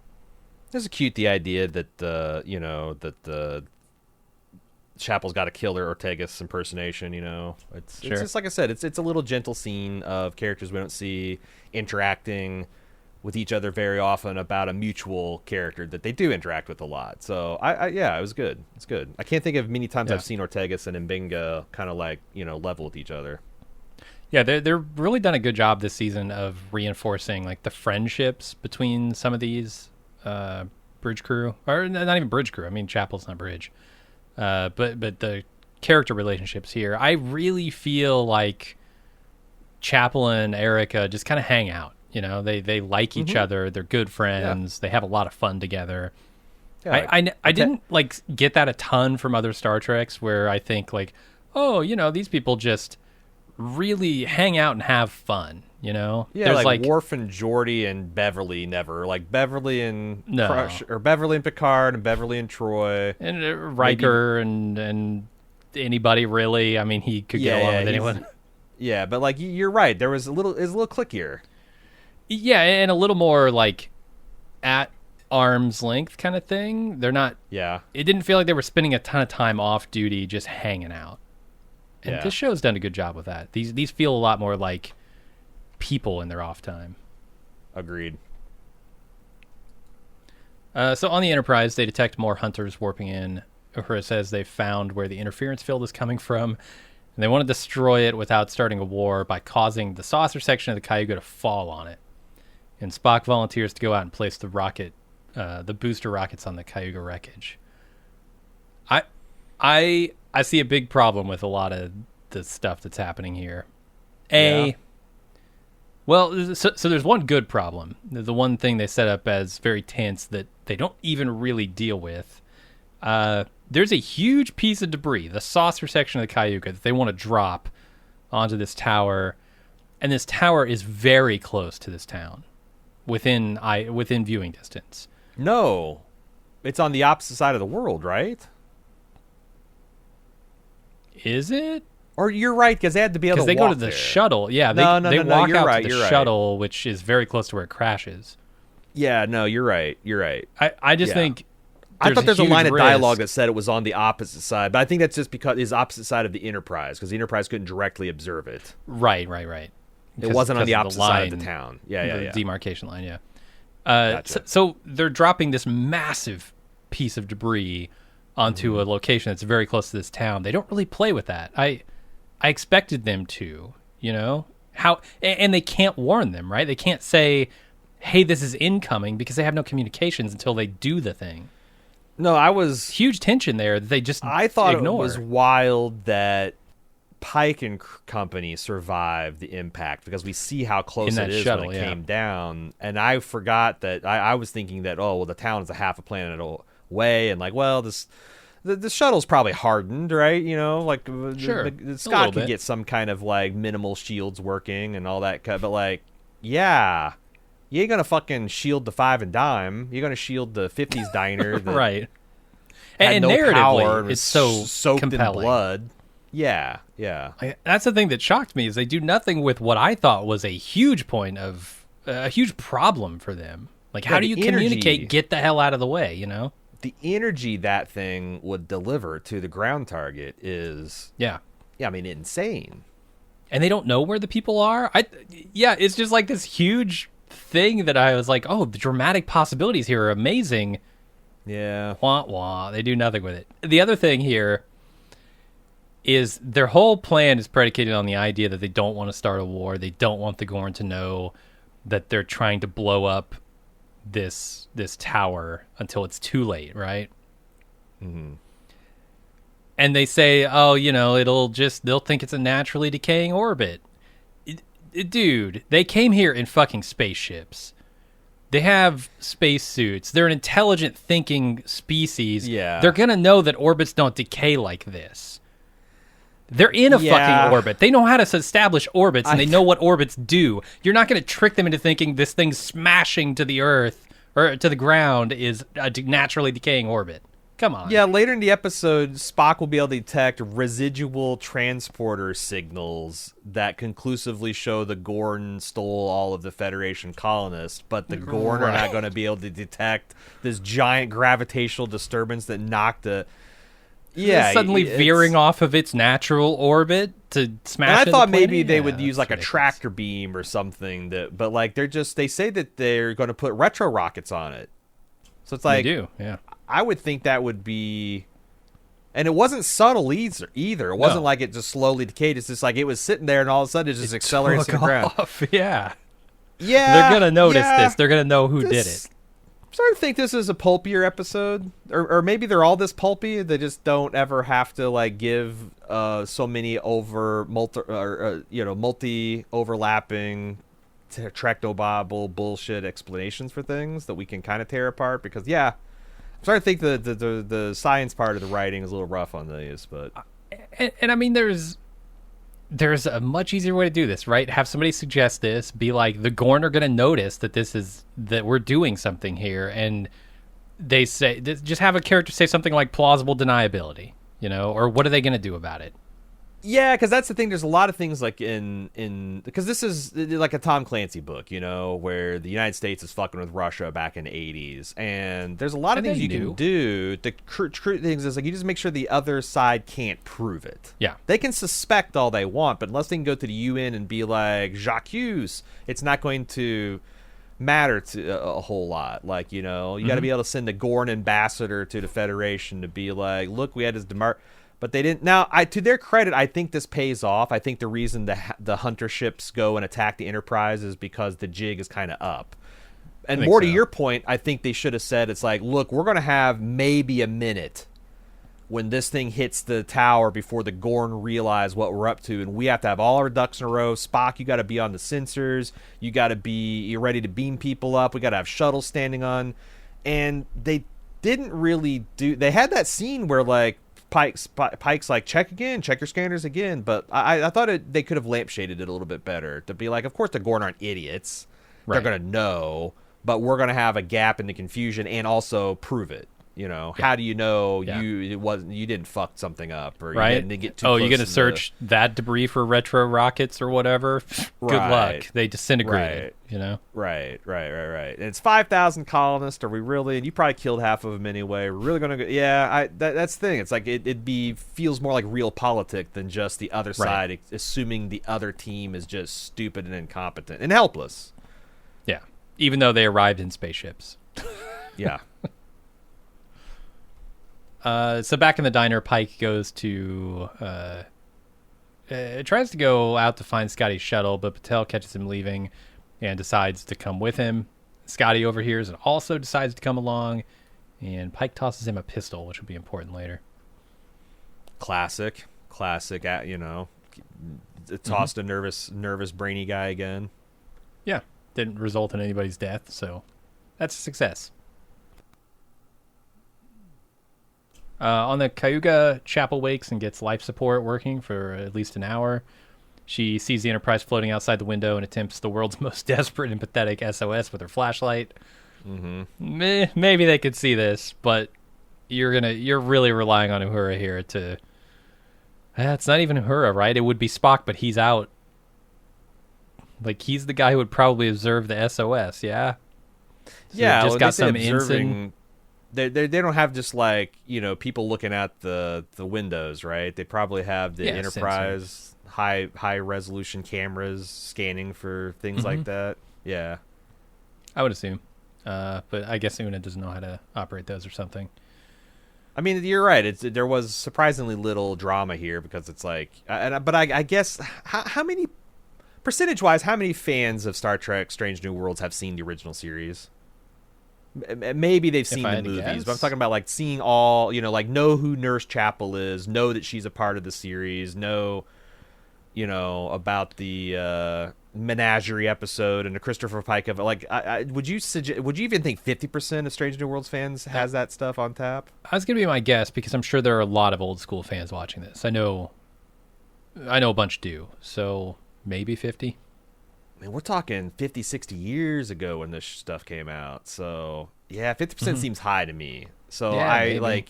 It's cute, the idea that the Chapel's got a killer Ortegas impersonation. It's just like I said, it's a little gentle scene of characters we don't see interacting with each other very often about a mutual character that they do interact with a lot. So yeah, it was good. It's good. I can't think of many times I've seen Ortegas and M'Benga kind of like, level with each other. Yeah, they're really done a good job this season of reinforcing like the friendships between some of these bridge crew, or not even bridge crew. I mean, Chapel's not bridge, but the character relationships here. I really feel like Chapel and Erica just kind of hang out. They like each other. They're good friends. They have a lot of fun together. Yeah, I didn't like get that a ton from other Star Treks where I think like, oh, these people just really hang out and have fun, Yeah, there's like Worf and Geordi and Beverly never. Like Beverly and or Beverly and Picard and Beverly and Troy. And Riker and anybody really. I mean, he could get along with anyone. Yeah, but like you're right. It's a little clickier. Yeah, and a little more like at arm's length kind of thing. They're not. Yeah. It didn't feel like they were spending a ton of time off duty just hanging out. And this show's done a good job with that. These feel a lot more like people in their off time. Agreed. So on the Enterprise, they detect more hunters warping in. Uhura says they've found where the interference field is coming from, and they want to destroy it without starting a war by causing the saucer section of the Cayuga to fall on it. And Spock volunteers to go out and place the booster rockets on the Cayuga wreckage. I see a big problem with a lot of the stuff that's happening here. Well, so there's one good problem. The one thing they set up as very tense that they don't even really deal with. There's a huge piece of debris, the saucer section of the Cayuga, that they want to drop onto this tower. And this tower is very close to this town, within viewing distance. No. It's on the opposite side of the world, right? Is it? Or you're right, because they had to be able to walk because they go to the there. shuttle. Yeah, they walk out to the shuttle, which is very close to where it crashes. Yeah, no, you're right. You're right. I just think I thought there's a line of risk. dialogue that said it was on the opposite side, but I think that's just because it's opposite side of the Enterprise, because the Enterprise couldn't directly observe it. Right. It wasn't on the opposite side of the town. Yeah. Demarcation line, yeah. Gotcha. So they're dropping this massive piece of debris onto a location that's very close to this town. They don't really play with that. I expected them to, and they can't warn them, right? They can't say, hey, this is incoming, because they have no communications until they do the thing. No, huge tension there that they just I thought ignore. It was wild that Pike and company survived the impact, because we see how close it is shuttle, when it came down. And I forgot that I was thinking that, the town is a half a planet away, and like, well, the shuttle's probably hardened, right? Sure, Scott can get some kind of like minimal shields working and all that, but like, yeah, you ain't gonna fucking shield the Five and Dime. You're gonna shield the 50s diner, that right? And no narratively, power, it's so soaked compelling. in blood. Yeah. That's the thing that shocked me, is they do nothing with what I thought was a huge point of a huge problem for them. Like, how do you communicate? Get the hell out of the way, The energy that thing would deliver to the ground target is insane. And they don't know where the people are. It's just like this huge thing that I was like, oh, the dramatic possibilities here are amazing. Yeah. Wah wah. They do nothing with it. The other thing here is their whole plan is predicated on the idea that they don't want to start a war. They don't want the Gorn to know that they're trying to blow up this tower until it's too late, right? Mm-hmm. And they say, they'll think it's a naturally decaying orbit. Dude, they came here in fucking spaceships. They have spacesuits. They're an intelligent thinking species. Yeah. They're going to know that orbits don't decay like this. They're in a fucking orbit. They know how to establish orbits, and they know what orbits do. You're not going to trick them into thinking this thing smashing to the Earth or to the ground is a naturally decaying orbit. Come on. Yeah, later in the episode, Spock will be able to detect residual transporter signals that conclusively show the Gorn stole all of the Federation colonists, but the Gorn are not going to be able to detect this giant gravitational disturbance that knocked a... Yeah, suddenly veering off of its natural orbit to smash. And I into thought the maybe planet? they Yeah, would use that's like a ridiculous. tractor beam or something. But like they say that they're going to put retro rockets on it. So it's They like do, yeah. I would think that would be, and it wasn't subtle either. It wasn't No. like it just slowly decayed. It's just like it was sitting there, and all of a sudden it just accelerates to the Took ground. off, yeah. Yeah, They're gonna notice yeah. this. They're gonna know who did This- it. I'm starting to think this is a pulpier episode, or maybe they're all this pulpy. They just don't ever have to like give so many multi overlapping tractobabble bullshit explanations for things that we can kind of tear apart. Because I'm starting to think the science part of the writing is a little rough on these, but And I mean, there's a much easier way to do this, right? Have somebody suggest this, be like, the Gorn are going to notice that we're doing something here, and they say, just have a character say something like plausible deniability, or what are they going to do about it? yeah, because that's the thing. There's a lot of things like because this is like a Tom Clancy book, where the United States is fucking with Russia back in the 80s, and there's a lot of And things they you can do. The crucial things is like you just make sure the other side can't prove it. Yeah. They can suspect all they want, but unless they can go to the UN and be like Jacques Hughes, it's not going to matter to a whole lot. Like, you got to be able to send a Gorn ambassador to the Federation to be like, look, we had this but they didn't. Now, to their credit, I think this pays off. I think the reason the hunter ships go and attack the Enterprise is because the jig is kind of up. And more to your point, I think they should have said, it's like, look, we're going to have maybe a minute when this thing hits the tower before the Gorn realize what we're up to, and we have to have all our ducks in a row. Spock, you got to be on the sensors. You're ready to beam people up. We got to have shuttles standing on. And they didn't really do. They had that scene where like Pike's like, check your scanners again. But I thought they could have lampshaded it a little bit better to be like, of course the Gorn aren't idiots. Right. They're gonna know, but we're gonna have a gap in the confusion and also prove it. How do you know you didn't fuck something up, or Right? you didn't get too you're close going to to search that debris for retro rockets or whatever? Good Right. luck. They disintegrated, Right. And it's 5,000 colonists. Are we really? And you probably killed half of them anyway. We're really gonna go? Yeah, that's the thing. It's like it feels more like real politic than just the other side assuming the other team is just stupid and incompetent and helpless. Yeah. Even though they arrived in spaceships. Yeah. So back in the diner, Pike goes to tries to go out to find Scotty's shuttle, but Patel catches him leaving and decides to come with him. Scotty overhears and also decides to come along, and Pike tosses him a pistol, which will be important later. Classic. Tossed a nervous, brainy guy again. Yeah, didn't result in anybody's death, so that's a success. On the Cayuga, Chapel wakes and gets life support working for at least an hour. She sees the Enterprise floating outside the window and attempts the world's most desperate and pathetic SOS with her flashlight. Mm-hmm. Maybe they could see this, but you're really relying on Uhura here to. It's not even Uhura, right? It would be Spock, but he's out. Like, he's the guy who would probably observe the SOS. Yeah. So just got some ensign. They don't have just like people looking at the windows, right? They probably have the Enterprise high resolution cameras scanning for things like that. Yeah, I would assume, but I guess Una doesn't know how to operate those or something. I mean, you're right. There was surprisingly little drama here because it's like, but I guess how many percentage-wise, how many fans of Star Trek: Strange New Worlds have seen the original series? Maybe they've seen the movies, but I'm talking about like seeing all, like know who Nurse Chapel is, know that she's a part of the series, know, about the Menagerie episode and the Christopher Pike of it. Like, would you even think 50% of Strange New Worlds fans has that stuff on tap? That's gonna be my guess because I'm sure there are a lot of old school fans watching this. I know a bunch do, so maybe 50. I mean, we're talking 50, 60 years ago when this stuff came out. So, yeah, 50% seems high to me. So, maybe.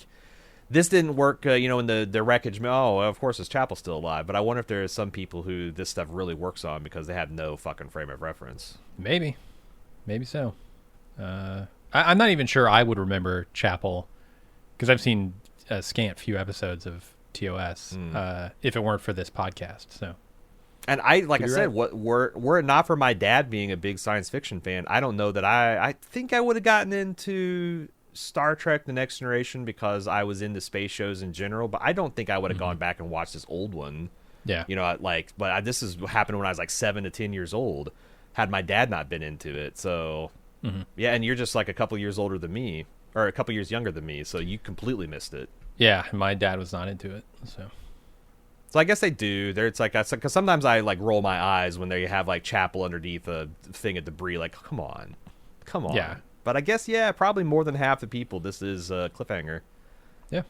This didn't work, in the wreckage. Oh, of course, this Chapel's still alive. But I wonder if there are some people who this stuff really works on because they have no fucking frame of reference. Maybe so. I'm not even sure I would remember Chapel because I've seen a scant few episodes of TOS if it weren't for this podcast. So, and like I said, were it not for my dad being a big science fiction fan, I don't know that I think I would have gotten into Star Trek: The Next Generation because I was into space shows in general, but I don't think I would have gone back and watched this old one. Yeah, this is happened when I was like 7 to 10 years old. Had my dad not been into it, so yeah, and you're just like a couple years older than me, or a couple years younger than me, so you completely missed it. Yeah, my dad was not into it, so I guess they do. It's like because sometimes I like roll my eyes when they have like chapel underneath a thing of debris. Like, come on. Yeah. But I guess probably more than half the people. This is a cliffhanger. Yeah.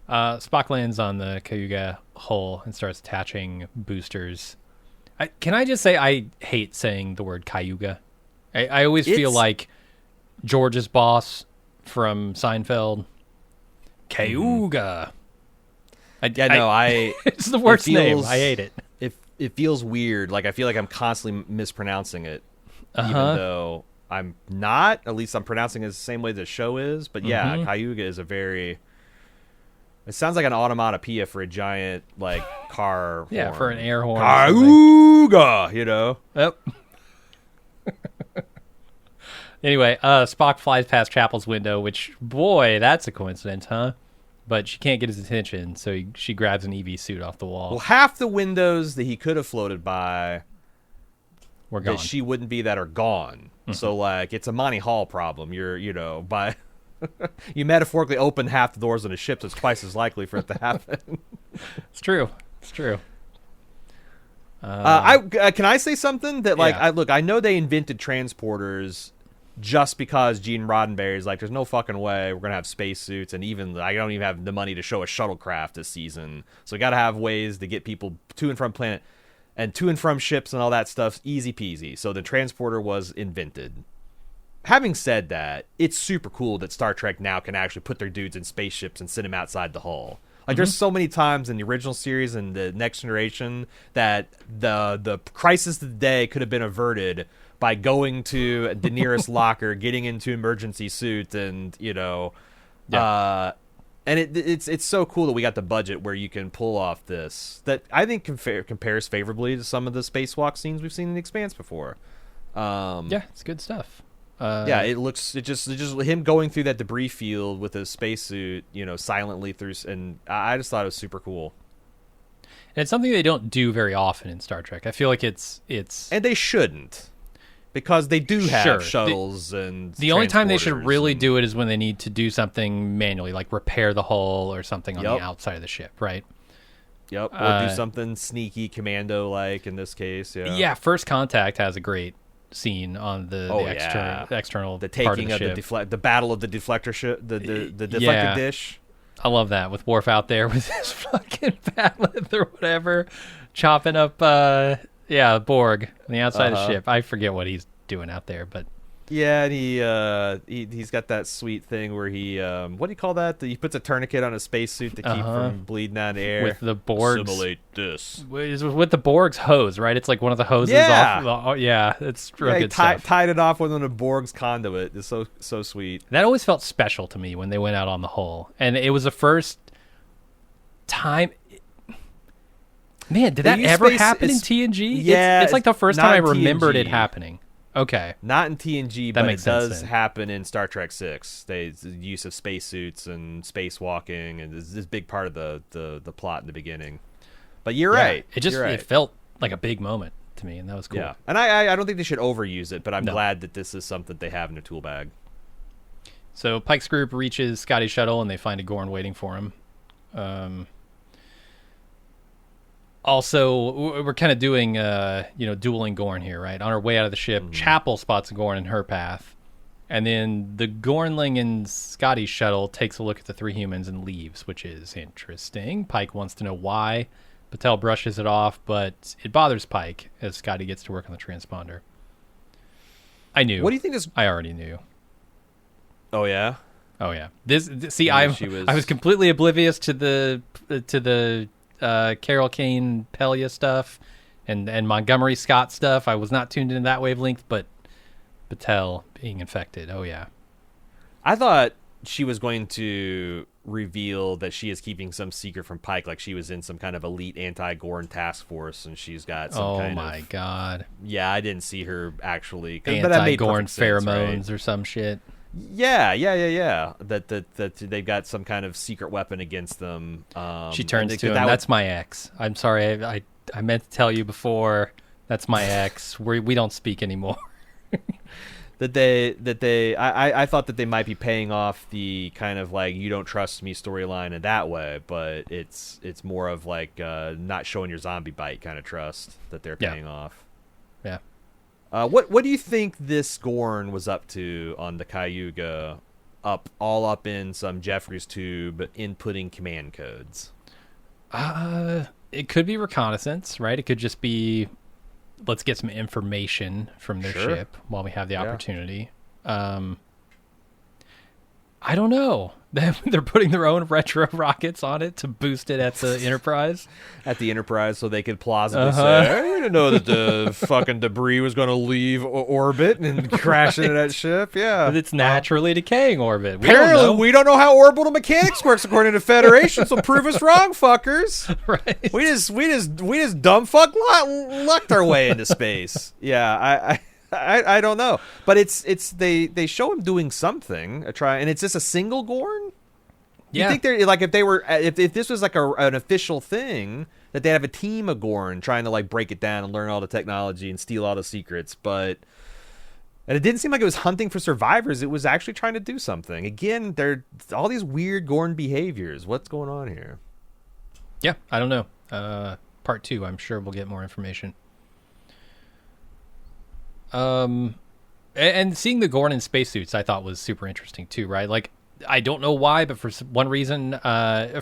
Spock lands on the Cayuga hull and starts attaching boosters. Can I just say I hate saying the word Cayuga? I always feel like George's boss from Seinfeld. Cayuga. It's the worst name. I hate it. It feels weird. Like I feel like I'm constantly mispronouncing it, even though I'm not. At least I'm pronouncing it the same way the show is. But yeah, Cayuga is a very. It sounds like an onomatopoeia for a giant like car. Yeah, horn. for an air horn. Cayuga, you know. Yep. Anyway, Spock flies past Chapel's window, which, boy, that's a coincidence, huh? But she can't get his attention, so she grabs an EV suit off the wall. Well, half the windows that he could have floated by were gone. that she wouldn't be that are gone. So, like, it's a Monty Hall problem. By you metaphorically open half the doors on a ship, so it's twice as likely for it to happen. It's true. Can I say something that, like, Yeah. I know they invented transporters just because Gene Roddenberry's like, there's no fucking way we're gonna have spacesuits, and even I don't even have the money to show a shuttlecraft this season, so we gotta have ways to get people to and from planet and to and from ships and all that stuff, easy peasy. So the transporter was invented. Having said that, it's super cool that Star Trek now can actually put their dudes in spaceships and send them outside the hull. Like, there's so many times in the original series and the Next Generation that the crisis of the day could have been averted by going to the nearest locker, getting into emergency suit, and and it's so cool that we got the budget where you can pull off this that I think compares favorably to some of the spacewalk scenes we've seen in The Expanse before. Yeah, it's good stuff. It just him going through that debris field with his spacesuit, silently through, and I just thought it was super cool. And it's something they don't do very often in Star Trek. I feel like it's and they shouldn't. Because they do have shuttles and the only time they should really do it is when they need to do something manually, like repair the hull or something on the outside of the ship, right? Yep, or do something sneaky commando-like in this case. Yeah, First Contact has a great scene on the external the taking part of the ship. The battle of the deflector ship, the deflector dish. I love that, with Worf out there with his fucking pallet or whatever, chopping up Borg on the outside of the ship. I forget what he's doing out there, but yeah, and he's got that sweet thing where he what do you call that? He puts a tourniquet on his spacesuit to keep from bleeding out air. With the Borg's simulate this. With the Borg's hose, right? It's like one of the hoses off. It's real good stuff. Tied it off with one of Borg's conduit. It's so sweet. That always felt special to me when they went out on the hull, and it was the first time. Man, did that ever happen in TNG? Yeah, it's like the first time I remembered it happening. Okay. Not in TNG, but it does then. happen in Star Trek 6. The use of spacesuits and spacewalking, and this big part of the plot in the beginning. But you're right. It felt like a big moment to me, and that was cool. Yeah, and I don't think they should overuse it, but I'm glad that this is something they have in their tool bag. So Pike's group reaches Scotty's shuttle, and they find a Gorn waiting for him. Also, we're kind of doing, dueling Gorn here, right? On our way out of the ship, Chapel spots a Gorn in her path. And then the Gornling in Scotty's shuttle takes a look at the three humans and leaves, which is interesting. Pike wants to know why. Patel brushes it off, but it bothers Pike as Scotty gets to work on the transponder. I knew. What do you think is... I already knew. Oh, yeah? Oh, yeah. I was completely oblivious to the Carol Kane Pelia stuff and Montgomery Scott stuff. I was not tuned into that wavelength, but Patel being infected. Oh yeah. I thought she was going to reveal that she is keeping some secret from Pike, like she was in some kind of elite anti-Gorn task force, and she's got some kind of... Oh my god. Yeah, I didn't see her actually... Anti-Gorn pheromones, right? or some shit. Yeah. That they've got some kind of secret weapon against them. She turns to him. That's my ex. I'm sorry. I meant to tell you before. That's my ex. We don't speak anymore. I thought that they might be paying off the kind of like you don't trust me storyline in that way, but it's more of like not showing your zombie bite kind of trust that they're paying off. Yeah. What do you think this Gorn was up to on the Cayuga, all up in some Jeffries tube inputting command codes? It could be reconnaissance, right? It could just be, let's get some information from their ship while we have the opportunity. I don't know. They're putting their own retro rockets on it to boost it at the Enterprise. At the Enterprise, so they could plausibly say, I didn't know that the fucking debris was going to leave orbit and crash into that ship. Yeah. But it's naturally decaying orbit. Apparently, we don't know how orbital mechanics works according to Federation, so prove us wrong, fuckers. Right. We just dumb fuck lucked our way into space. Yeah, I don't know, but they show him doing something, and it's just a single Gorn. Yeah, you think they're like if this was like an official thing that they'd have a team of Gorn trying to like break it down and learn all the technology and steal all the secrets, and it didn't seem like it was hunting for survivors. It was actually trying to do something. Again, there all these weird Gorn behaviors. What's going on here? Yeah, I don't know. Part 2, I'm sure we'll get more information. And seeing the Gorn in spacesuits, I thought was super interesting too, right? Like, I don't know why, but for some reason, I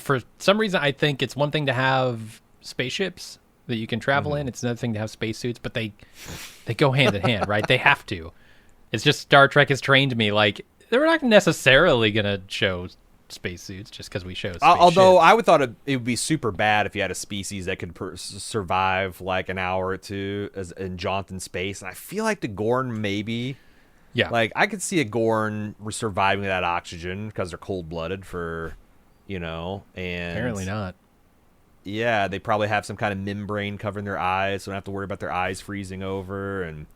think it's one thing to have spaceships that you can travel in. It's another thing to have spacesuits, but they go hand in hand, right? They have to. It's just Star Trek has trained me. Like, they're not necessarily gonna show spacesuits just because we show spaceships. Although I would thought it would be super bad if you had a species that could survive like an hour or two in jaunt in space, and I feel like the Gorn maybe, like I could see a Gorn surviving without oxygen because they're cold-blooded and apparently not. Yeah, they probably have some kind of membrane covering their eyes, so don't have to worry about their eyes freezing over. And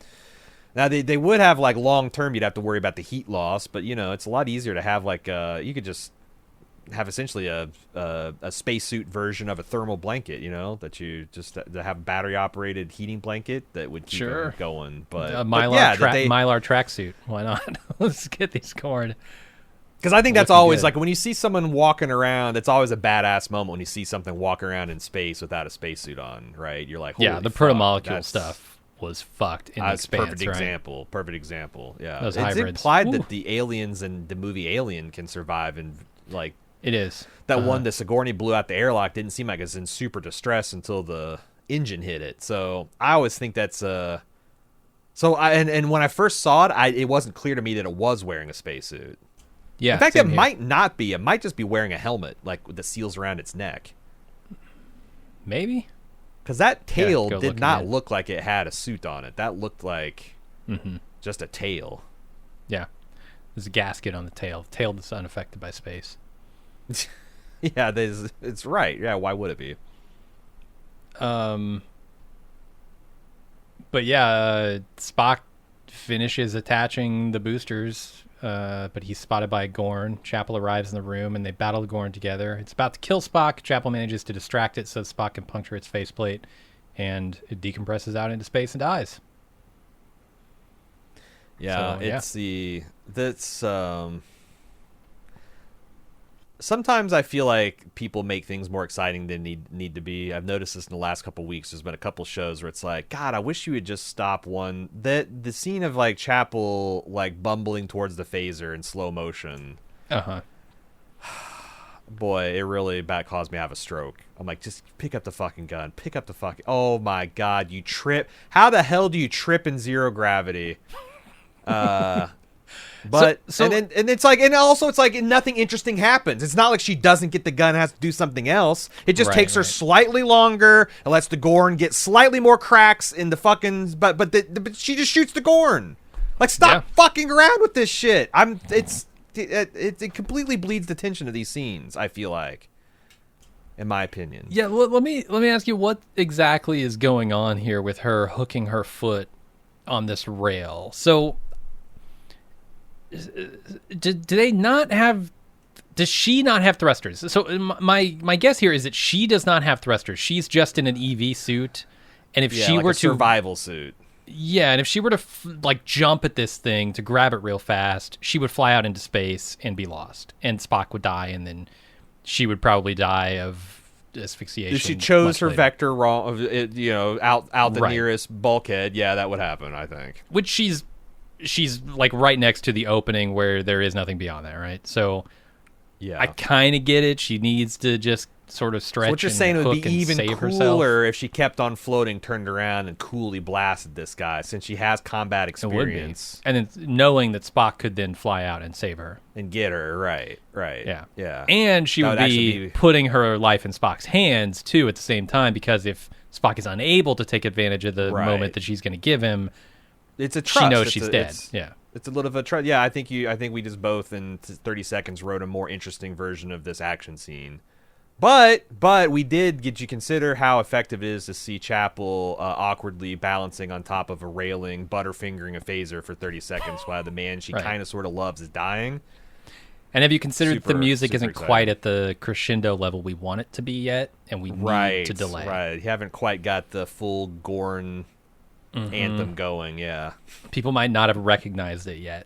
now they would have like long term, you'd have to worry about the heat loss, but it's a lot easier to have like you could just have essentially a spacesuit version of a thermal blanket, that you just to have a battery operated heating blanket that would keep it going. But a Mylar tracksuit. Why not? Let's get these Gorn. Because I think that's always like when you see someone walking around, it's always a badass moment when you see something walking around in space without a spacesuit on, right? You're like, the protomolecule stuff was fucked in the Expanse, perfect example. Yeah, those it's hybrids. Implied that the aliens in the movie Alien can survive in like it is that one. The Sigourney blew out the airlock didn't seem like it was in super distress until the engine hit it. So I always think that's and when I first saw it, it wasn't clear to me that it was wearing a spacesuit. Yeah, in fact, it might not be. It might just be wearing a helmet, like with the seals around its neck. Maybe. Because that tail did not look like it had a suit on it. That looked like just a tail. Yeah. There's a gasket on the tail. Tail that's unaffected by space. Yeah, it's right. Yeah, why would it be? But yeah, Spock finishes attaching the boosters, but he's spotted by Gorn. Chapel arrives in the room, and they battle the Gorn together. It's about to kill Spock. Chapel manages to distract it so Spock can puncture its faceplate, and it decompresses out into space and dies. Yeah, sometimes I feel like people make things more exciting than need to be. I've noticed this in the last couple of weeks. There's been a couple shows where it's like, God, I wish you would just stop one. The scene of like Chapel like bumbling towards the phaser in slow motion. Boy, it really about caused me to have a stroke. I'm like, just pick up the fucking gun. Pick up the fucking... Oh my God, you trip. How the hell do you trip in zero gravity? But and it's like, and also it's like nothing interesting happens. It's not like she doesn't get the gun and has to do something else. It just takes her slightly longer and lets the Gorn get slightly more cracks in the fucking. But she just shoots the Gorn. Like, stop fucking around with this shit. it completely bleeds the tension of these scenes, I feel like, in my opinion. Yeah, let me ask you, what exactly is going on here with her hooking her foot on this rail? So, do they not have? Does she not have thrusters? So my guess here is that she does not have thrusters. She's just in an EV suit, and if she like were a survival suit. Yeah, and if she were to jump at this thing to grab it real fast, she would fly out into space and be lost, and Spock would die, and then she would probably die of asphyxiation. If she chose her later. vector wrong, out the Right. nearest bulkhead, yeah, that would happen, I think. Which she's like right next to the opening where there is nothing beyond that, right? So Yeah, I kind of get it. She needs to just sort of stretch. So what you're and saying, it would hook be and even save cooler herself. if she kept on floating, turned around, and coolly blasted this guy, since she has combat It would be, experience. and then knowing that Spock could then fly out and save her. And get her, right. Yeah. And she That would would be actually be- putting her life in Spock's hands, too, at the same time, because if Spock is unable to take advantage of the Right. moment that she's going to give him, It's a trust. she knows It's she's a- dead. it's- Yeah. It's a little of a trust. Yeah, I think we just both in 30 seconds wrote a more interesting version of this action scene. But we did get you consider how effective it is to see Chapel awkwardly balancing on top of a railing, butterfingering a phaser for 30 seconds while the man she Right. kind of sort of loves is dying. And have you considered that the Super, music super isn't exciting. quite at the crescendo level we want it to be yet, and we need to delay? Right. You haven't quite got the full Gorn anthem going, yeah. People might not have recognized it yet.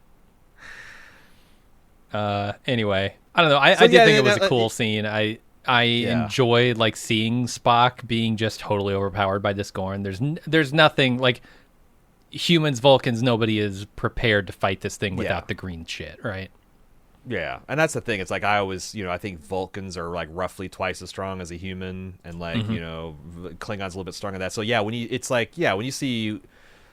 Anyway, I don't know. I did think it was a cool scene. I enjoyed like seeing Spock being just totally overpowered by this Gorn. There's nothing like humans, Vulcans. Nobody is prepared to fight this thing without the green shit, right? Yeah, and that's the thing. It's like I always, I think Vulcans are like roughly twice as strong as a human, and like Klingons a little bit stronger than that. So yeah, when you see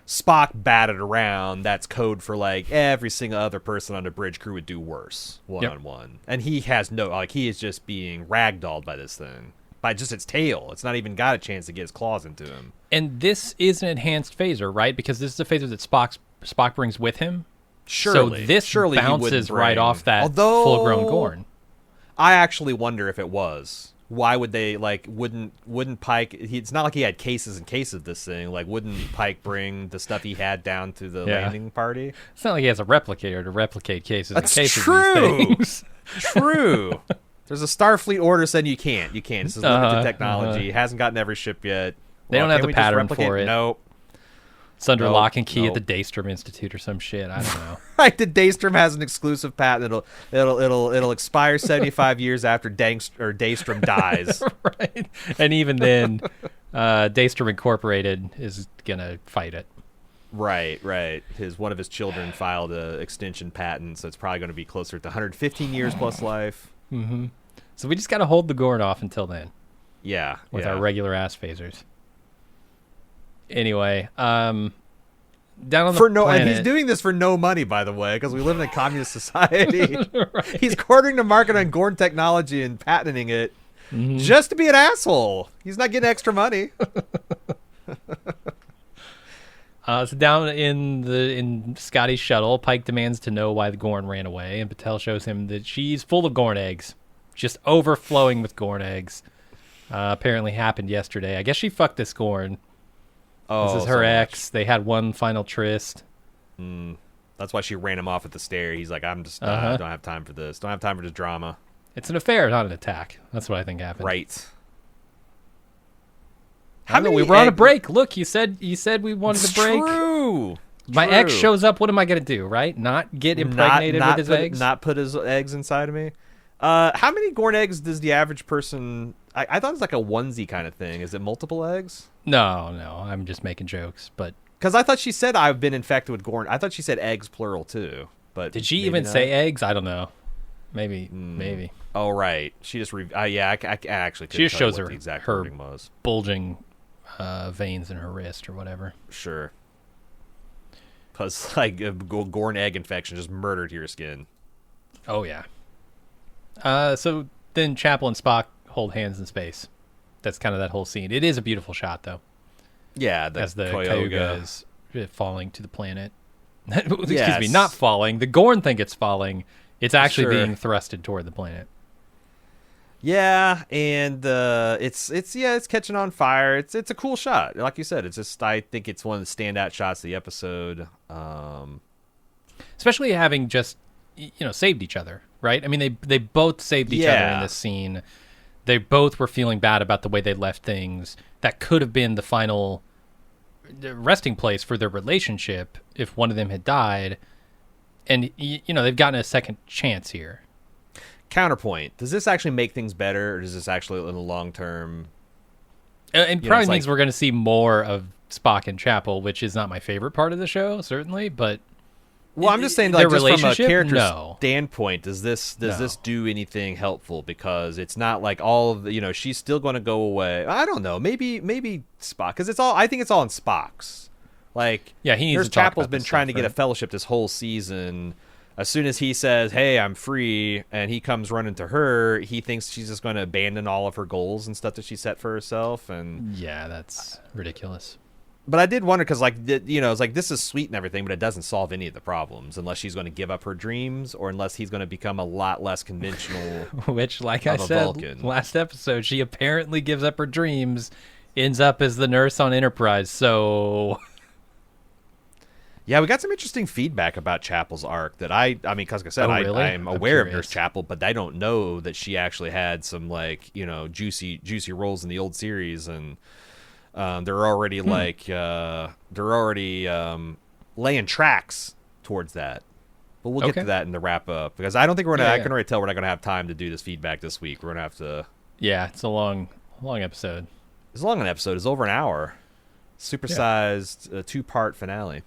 Spock batted around, that's code for like every single other person on the bridge crew would do worse on one, and he has he is just being ragdolled by this thing, by just its tail. It's not even got a chance to get his claws into him. And this is an enhanced phaser, right? Because this is a phaser that Spock brings with him. Surely, so this surely he wouldn't bounces bring- right off that Although, full-grown Gorn. I actually wonder if it was. Why would they wouldn't Pike? It's not like he had cases and cases of this thing. Like, wouldn't Pike bring the stuff he had down to the landing party? It's not like he has a replicator to replicate cases That's and cases true. of these things. True. There's a Starfleet order saying you can't. This is limited technology. It hasn't gotten every ship yet. They don't have can't the we just pattern replicate? for it. Nope. It's under lock and key nope. at the Daystrom Institute or some shit. I don't know. Right, the Daystrom has an exclusive patent. It'll expire 75 years after Daystrom dies. Right. And even then, Daystrom Incorporated is going to fight it. Right. One of his children filed a extension patent, so it's probably going to be closer to 115 years plus life. Mm-hmm. So we just got to hold the Gorn off until then. Yeah. With our regular ass phasers. Anyway, down on the planet, and he's doing this for no money, by the way, because we live in a communist society. Right. He's cornering the market on Gorn technology and patenting it just to be an asshole. He's not getting extra money. So down in Scotty's shuttle, Pike demands to know why the Gorn ran away, and Patel shows him that she's full of Gorn eggs, just overflowing with Gorn eggs. Apparently happened yesterday. I guess she fucked this Gorn. Oh, this is her ex. They had one final tryst. That's why she ran him off at the stair. He's like, I'm just don't have time for this. Don't have time for this drama. It's an affair, not an attack. That's what I think happened. Right. We were on a break. Look, you said we wanted to break. True. My ex shows up. What am I going to do, right? Not get impregnated with his eggs? Not put his eggs inside of me? How many Gorn eggs does the average person... I thought it was like a onesie kind of thing. Is it multiple eggs? No. I'm just making jokes. But because I thought she said I've been infected with Gorn. I thought she said eggs plural too. But did she even say eggs? I don't know. Maybe. Oh right. She just I actually she just shows her the exact her wording was. Bulging veins in her wrist or whatever. Sure. Because like a Gorn egg infection just murdered your skin. Oh yeah. So then Chapel and Spock hold hands in space. That's kind of that whole scene. It is a beautiful shot, though. Yeah, as the Cayuga is falling to the planet. Excuse me, not falling. The Gorn think it's falling. It's actually Sure. being thrusted toward the planet. Yeah, and it's catching on fire. It's a cool shot, like you said. It's just I think it's one of the standout shots of the episode. Especially having just saved each other, right? I mean, they both saved each other in this scene. They both were feeling bad about the way they left things. That could have been the final resting place for their relationship if one of them had died. And they've gotten a second chance here. Counterpoint: does this actually make things better, or does this actually, in the long term? It probably means we're going to see more of Spock and Chapel, which is not my favorite part of the show, certainly. But well, I'm just saying, like, just from a character standpoint, does this do anything helpful? Because it's not like all of the, she's still going to go away. I don't know. Maybe Spock, because I think it's all in Spock's. Like, yeah, he needs Nurse to talk Chapel's about been this trying stuff, to get right? a fellowship this whole season. As soon as he says, "Hey, I'm free," and he comes running to her, he thinks she's just going to abandon all of her goals and stuff that she set for herself. And yeah, that's ridiculous. but I did wonder, because it's like, this is sweet and everything, but it doesn't solve any of the problems unless she's going to give up her dreams, or unless he's going to become a lot less conventional. Which, like I said Vulcan. last episode, she apparently gives up her dreams, ends up as the nurse on Enterprise. So Yeah, we got some interesting feedback about Chapel's arc that I mean, because like I said, really? I'm aware of Nurse Chapel, but I don't know that she actually had some, like, juicy roles in the old series, and they're already laying tracks towards that. But we'll get to that in the wrap up, because I don't think we're gonna. I can already tell we're not gonna have time to do this feedback this week. We're gonna have to. Yeah, it's a long episode. It's a long episode. It's over an hour. Supersized 2-part finale.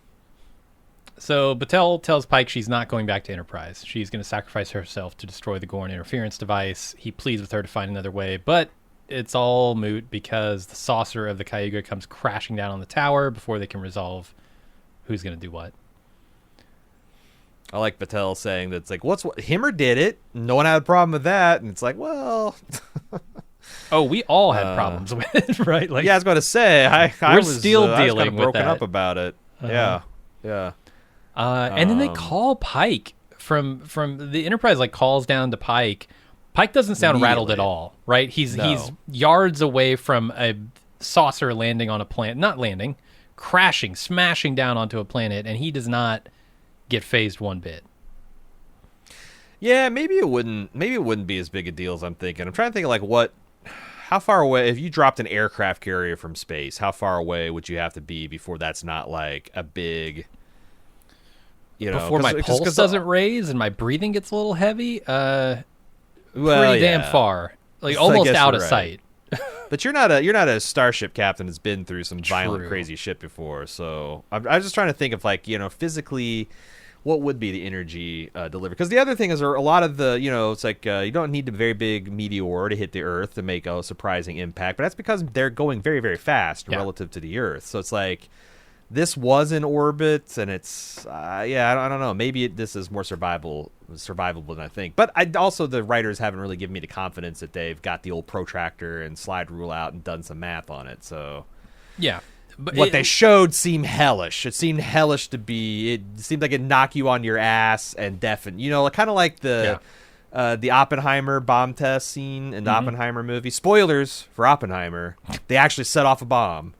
So Batel tells Pike she's not going back to Enterprise. She's going to sacrifice herself to destroy the Gorn interference device. He pleads with her to find another way, but it's all moot because the saucer of the Cayuga comes crashing down on the tower before they can resolve who's going to do what. I like Batel saying that it's like, Himmer did it. No one had a problem with that. And it's like, well... Oh, we all had problems with it, right? Like, yeah, I was going to say, I was still dealing with kind of broken that. up about it. Yeah. And then they call Pike from the Enterprise, like, calls down to Pike. Pike doesn't sound rattled at all, right? He's yards away from a saucer landing on a planet, not landing, crashing, smashing down onto a planet, and he does not get phased one bit. Yeah, maybe it wouldn't be as big a deal as I'm thinking. I'm trying to think of, like, how far away, if you dropped an aircraft carrier from space, how far away would you have to be before that's not like a big, before my pulse doesn't raise and my breathing gets a little heavy? Pretty damn far, like almost out of sight. But you're not a starship captain that's been through some violent, crazy shit before. So I was just trying to think of, like, physically, what would be the energy delivered? Because the other thing is, a lot of the, it's like you don't need a very big meteor to hit the Earth to make a surprising impact, but that's because they're going very, very fast relative to the Earth. So it's like, this was in orbit, and it's I don't know. Maybe this is more survivable than I think. But the writers haven't really given me the confidence that they've got the old protractor and slide rule out and done some math on it. So yeah. But what they showed seemed hellish. It seemed hellish to be. It seemed like it'd knock you on your ass and deafen. Kind of like the Oppenheimer bomb test scene in the Oppenheimer movie. Spoilers for Oppenheimer. They actually set off a bomb.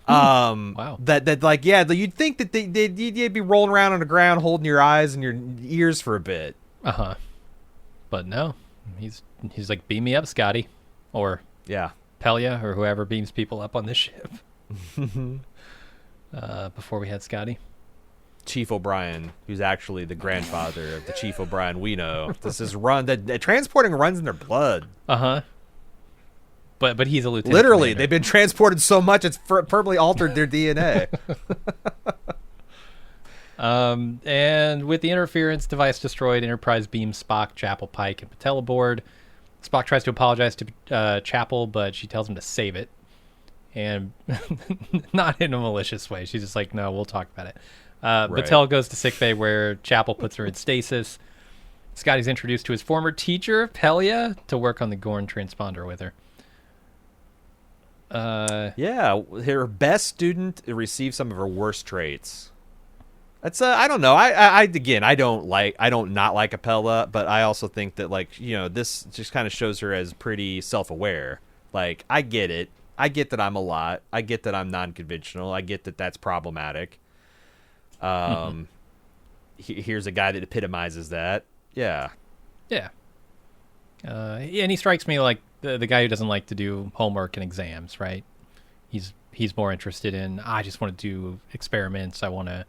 Wow. You'd think that you'd be rolling around on the ground, holding your eyes and your ears for a bit. But no, he's like, beam me up, Scotty, or Pelia, or whoever beams people up on this ship. Before we had Scotty, Chief O'Brien, who's actually the grandfather of the Chief O'Brien we know. This is transporting runs in their blood. But he's a lieutenant. Literally, commander. they've been transported so much it's permanently altered their DNA. And with the interference device destroyed, Enterprise beams Spock, Chapel, Pike, and Patel aboard. Spock tries to apologize to Chapel, but she tells him to save it. And not in a malicious way. She's just like, no, we'll talk about it. Batel goes to sickbay where Chapel puts her in stasis. Scotty's introduced to his former teacher, Pelia, to work on the Gorn transponder with her. Her best student received some of her worst traits. That's I don't know. I again, I don't not like Apella, but I also think that, like, this just kind of shows her as pretty self-aware. Like, I get it. I get that I'm a lot. I get that I'm non-conventional. I get that that's problematic. Here's a guy that epitomizes that. Yeah. Yeah. And he strikes me like the guy who doesn't like to do homework and exams, right? He's more interested in, I just want to do experiments. I want to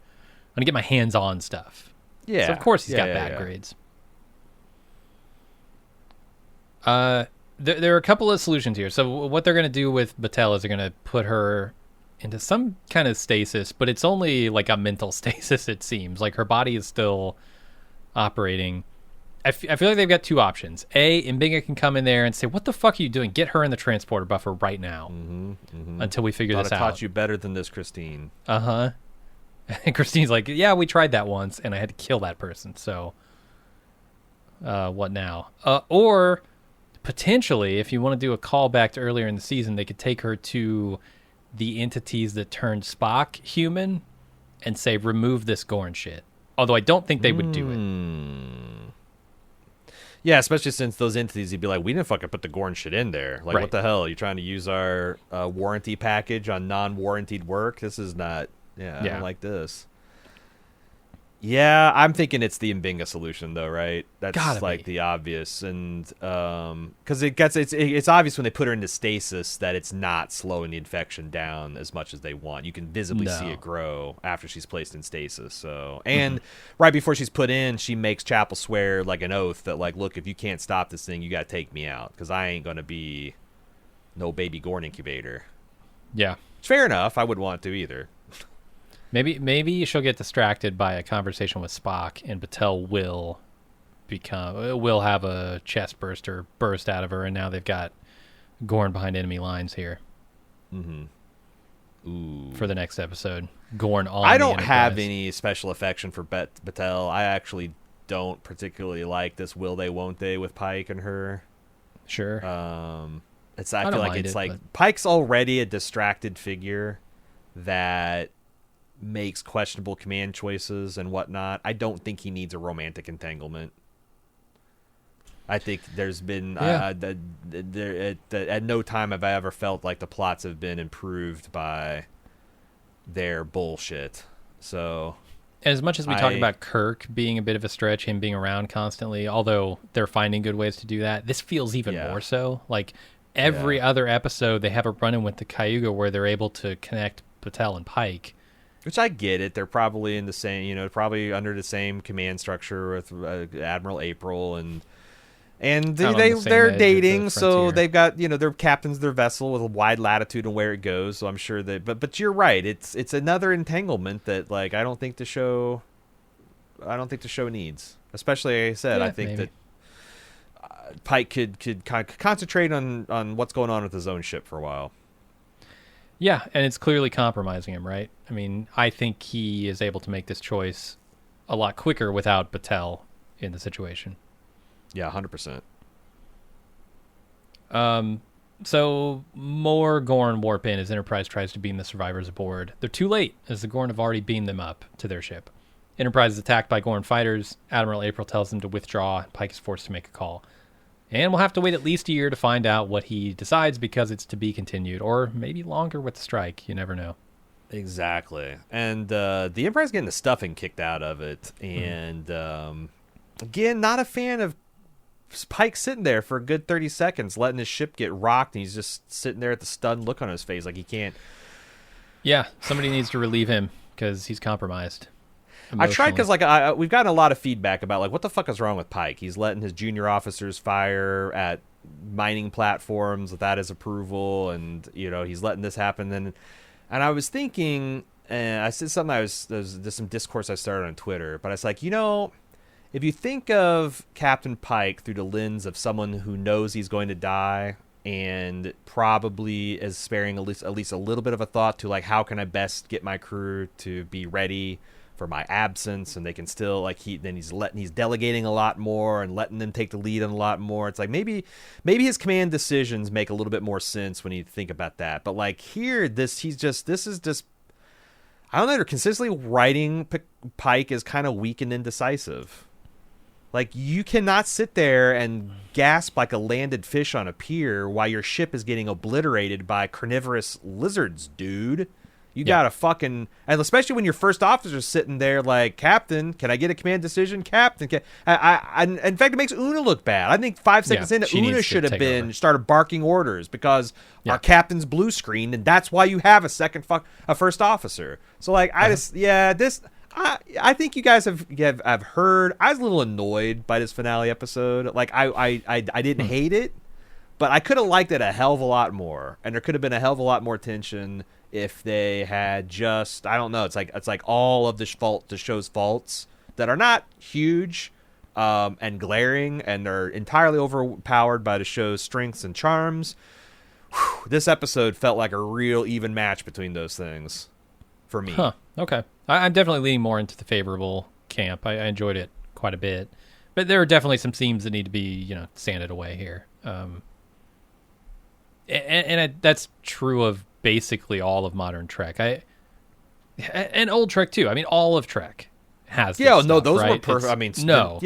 get my hands on stuff. Yeah. So of course he's got bad grades. There are a couple of solutions here. So what they're going to do with Battelle is they're going to put her into some kind of stasis, but it's only like a mental stasis, it seems. Like, her body is still operating. I feel like they've got two options. A, M'Benga can come in there and say, what the fuck are you doing? Get her in the transporter buffer right now until we figure this out. I taught you better than this, Christine. Uh-huh. And Christine's like, yeah, we tried that once, and I had to kill that person, so what now? Or potentially, if you want to do a callback to earlier in the season, they could take her to the entities that turned Spock human and say, remove this Gorn shit. Although I don't think they would do it. Yeah, especially since those entities, you'd be like, we didn't fucking put the Gorn shit in there. Like, What the hell? Are you trying to use our warranty package on non-warrantied work? This is not... I don't like this. Yeah, I'm thinking it's the M'Benga solution, though, right? That's the obvious, and because it's obvious when they put her into stasis that it's not slowing the infection down as much as they want. You can visibly see it grow after she's placed in stasis. So, and right before she's put in, she makes Chapel swear like an oath that, like, look, if you can't stop this thing, you got to take me out, because I ain't gonna be no baby Gorn incubator. Yeah, fair enough. I wouldn't want to either. Maybe she'll get distracted by a conversation with Spock, and Battelle will have a chest burster burst out of her, and now they've got Gorn behind enemy lines here. Ooh. For the next episode, Gorn on. I don't have any special affection for Battelle. I actually don't particularly like this will they won't they with Pike and her. Sure. I feel like it's like Pike's already a distracted figure that makes questionable command choices and whatnot. I don't think he needs a romantic entanglement. I think there's been at no time have I ever felt like the plots have been improved by their bullshit. So, and as much as we talk about Kirk being a bit of a stretch, him being around constantly, although they're finding good ways to do that, this feels even more so. Like, every other episode, they have a run-in with the Cayuga where they're able to connect Battelle and Pike. Which I get it. They're probably in the same, probably under the same command structure with Admiral April, and they're dating, so they've got, they're captains of their vessel with a wide latitude on where it goes. So I'm sure that, but you're right. It's another entanglement that, like, I don't think the show needs. Especially, like I said, I think that Pike could concentrate on what's going on with his own ship for a while. Yeah, and it's clearly compromising him, right? I mean, I think he is able to make this choice a lot quicker without Battelle in the situation. Yeah, 100%. So more Gorn warp in as Enterprise tries to beam the survivors aboard. They're too late, as the Gorn have already beamed them up to their ship. Enterprise is attacked by Gorn fighters. Admiral April tells them to withdraw. Pike is forced to make a call. And we'll have to wait at least a year to find out what he decides, because it's to be continued, or maybe longer with the strike. You never know. Exactly. And the Enterprise getting the stuffing kicked out of it. And again, not a fan of Pike sitting there for a good 30 seconds, letting his ship get rocked, and he's just sitting there at the stunned look on his face like he can't. Yeah, somebody needs to relieve him because he's compromised. I tried because we've gotten a lot of feedback about, like, what the fuck is wrong with Pike? He's letting his junior officers fire at mining platforms without his approval, and he's letting this happen. And I was thinking, and I said something. There's some discourse I started on Twitter, but I was like, if you think of Captain Pike through the lens of someone who knows he's going to die and probably is sparing at least a little bit of a thought to, like, how can I best get my crew to be ready for my absence, and they can still, like, he's delegating a lot more and letting them take the lead on a lot more. It's like maybe his command decisions make a little bit more sense when you think about that. But, like, here, this is just I don't know. They're consistently writing Pike as kind of weak and indecisive. Like, you cannot sit there and gasp like a landed fish on a pier while your ship is getting obliterated by carnivorous lizards, dude. You gotta fucking... And especially when your first officer's sitting there like, Captain, can I get a command decision? Captain, in fact, it makes Una look bad. I think 5 seconds into, Una should have been started barking orders because our captain's blue screen, and that's why you have a first officer. So, like, I think you guys have heard. I was a little annoyed by this finale episode. Like, I didn't hate it, but I could have liked it a hell of a lot more, and there could have been a hell of a lot more tension if they had just, I don't know. It's like all of the show's faults that are not huge and glaring, and are entirely overpowered by the show's strengths and charms. Whew, this episode felt like a real even match between those things for me. Huh. Okay. I'm definitely leaning more into the favorable camp. I enjoyed it quite a bit, but there are definitely some themes that need to be, sanded away here. That's true of basically all of modern Trek. And old Trek too. I mean, all of Trek has. Yeah, this stuff, those right? were perfect. I mean, God, no.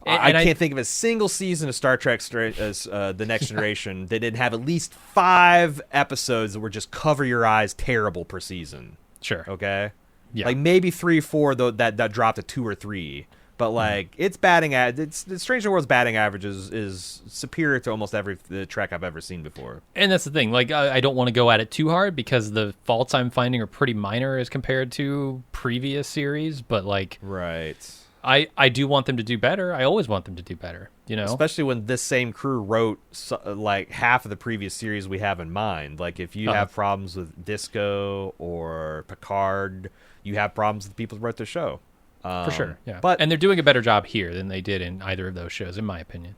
I can't think of a single season of Star Trek as The Next Generation that didn't have at least 5 episodes that were just cover your eyes terrible per season. Sure. Okay. Yeah. Like maybe 3 or 4 though that dropped to 2 or 3. But like its the Strange New World's batting average is superior to almost every Trek I've ever seen before. And that's the thing. Like, I don't want to go at it too hard because the faults I'm finding are pretty minor as compared to previous series. But like, right. I do want them to do better. I always want them to do better, Especially when this same crew wrote like half of the previous series we have in mind. Like, if you have problems with Disco or Picard, you have problems with the people who wrote the show. For sure, yeah. And they're doing a better job here than they did in either of those shows, in my opinion.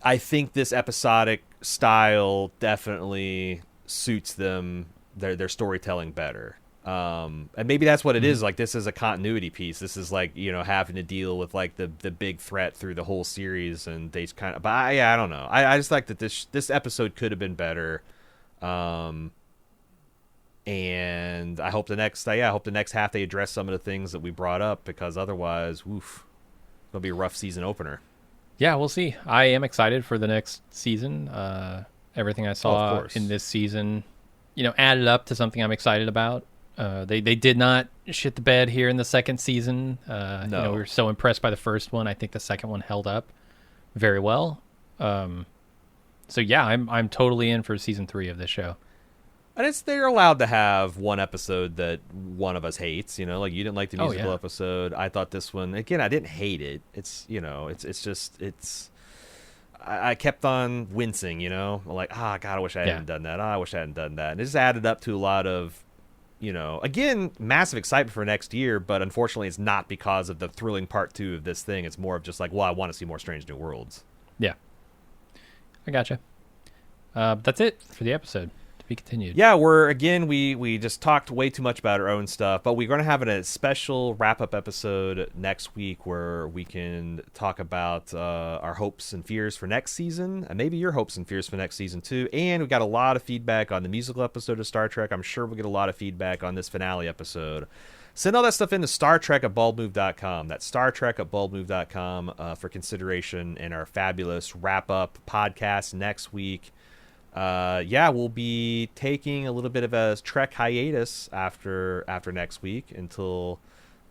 I think this episodic style definitely suits them, their storytelling better. And maybe that's what it is. Like, this is a continuity piece. This is like, having to deal with like the big threat through the whole series, and they kind of. But I don't know. I just like that this episode could have been better. And I hope the next half they address some of the things that we brought up, because otherwise, it's gonna be a rough season opener. Yeah, we'll see. I am excited for the next season. Everything I saw in this season, added up to something I'm excited about. They did not shit the bed here in the second season. No. We were so impressed by the first one. I think the second one held up very well. So yeah, I'm totally in for season 3 of this show. And they're allowed to have one episode that one of us hates, like you didn't like the musical episode. I thought this one, again, I didn't hate it. It's, I kept on wincing, like, God, I wish I hadn't done that. I wish I hadn't done that. And it just added up to a lot of, again, massive excitement for next year, but unfortunately it's not because of the thrilling part 2 of this thing. It's more of just like, I want to see more Strange New Worlds. Yeah. I gotcha. That's it for the episode. Be continued. Yeah, we just talked way too much about our own stuff, but we're going to have a special wrap-up episode next week where we can talk about our hopes and fears for next season, and maybe your hopes and fears for next season too. And we got a lot of feedback on the musical episode of Star Trek. I'm sure we'll get a lot of feedback on this finale episode. Send all that stuff into startrek@baldmove.com. That's startrek@baldmove.com for consideration in our fabulous wrap-up podcast next week. We'll be taking a little bit of a Trek hiatus after next week until,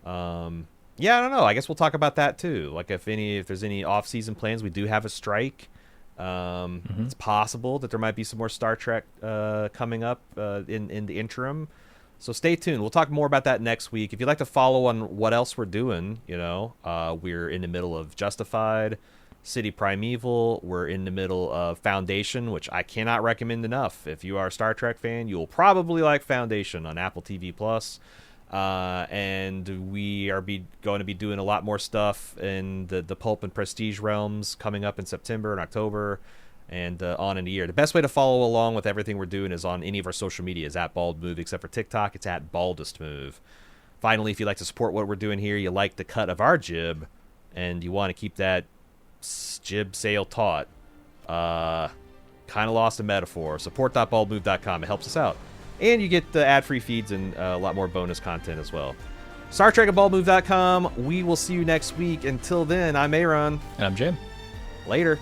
I don't know. I guess we'll talk about that too. Like, if there's any off-season plans, we do have a strike. It's possible that there might be some more Star Trek coming up in the interim. So stay tuned. We'll talk more about that next week. If you'd like to follow on what else we're doing, we're in the middle of Justified, City Primeval. We're in the middle of Foundation, which I cannot recommend enough. If you are a Star Trek fan, you'll probably like Foundation on Apple TV Plus. And we are going to be doing a lot more stuff in the pulp and prestige realms coming up in September and October and on in the year. The best way to follow along with everything we're doing is on any of our social medias at Bald Move, except for TikTok. It's at Baldest Move. Finally, if you'd like to support what we're doing here, you like the cut of our jib, and you want to keep that jib sail taut, kind of lost a metaphor, support.baldmove.com. It helps us out. And you get the ad-free feeds and a lot more bonus content as well. Star Trek at baldmove.com. We will see you next week. Until then, I'm Aaron. And I'm Jim. Later.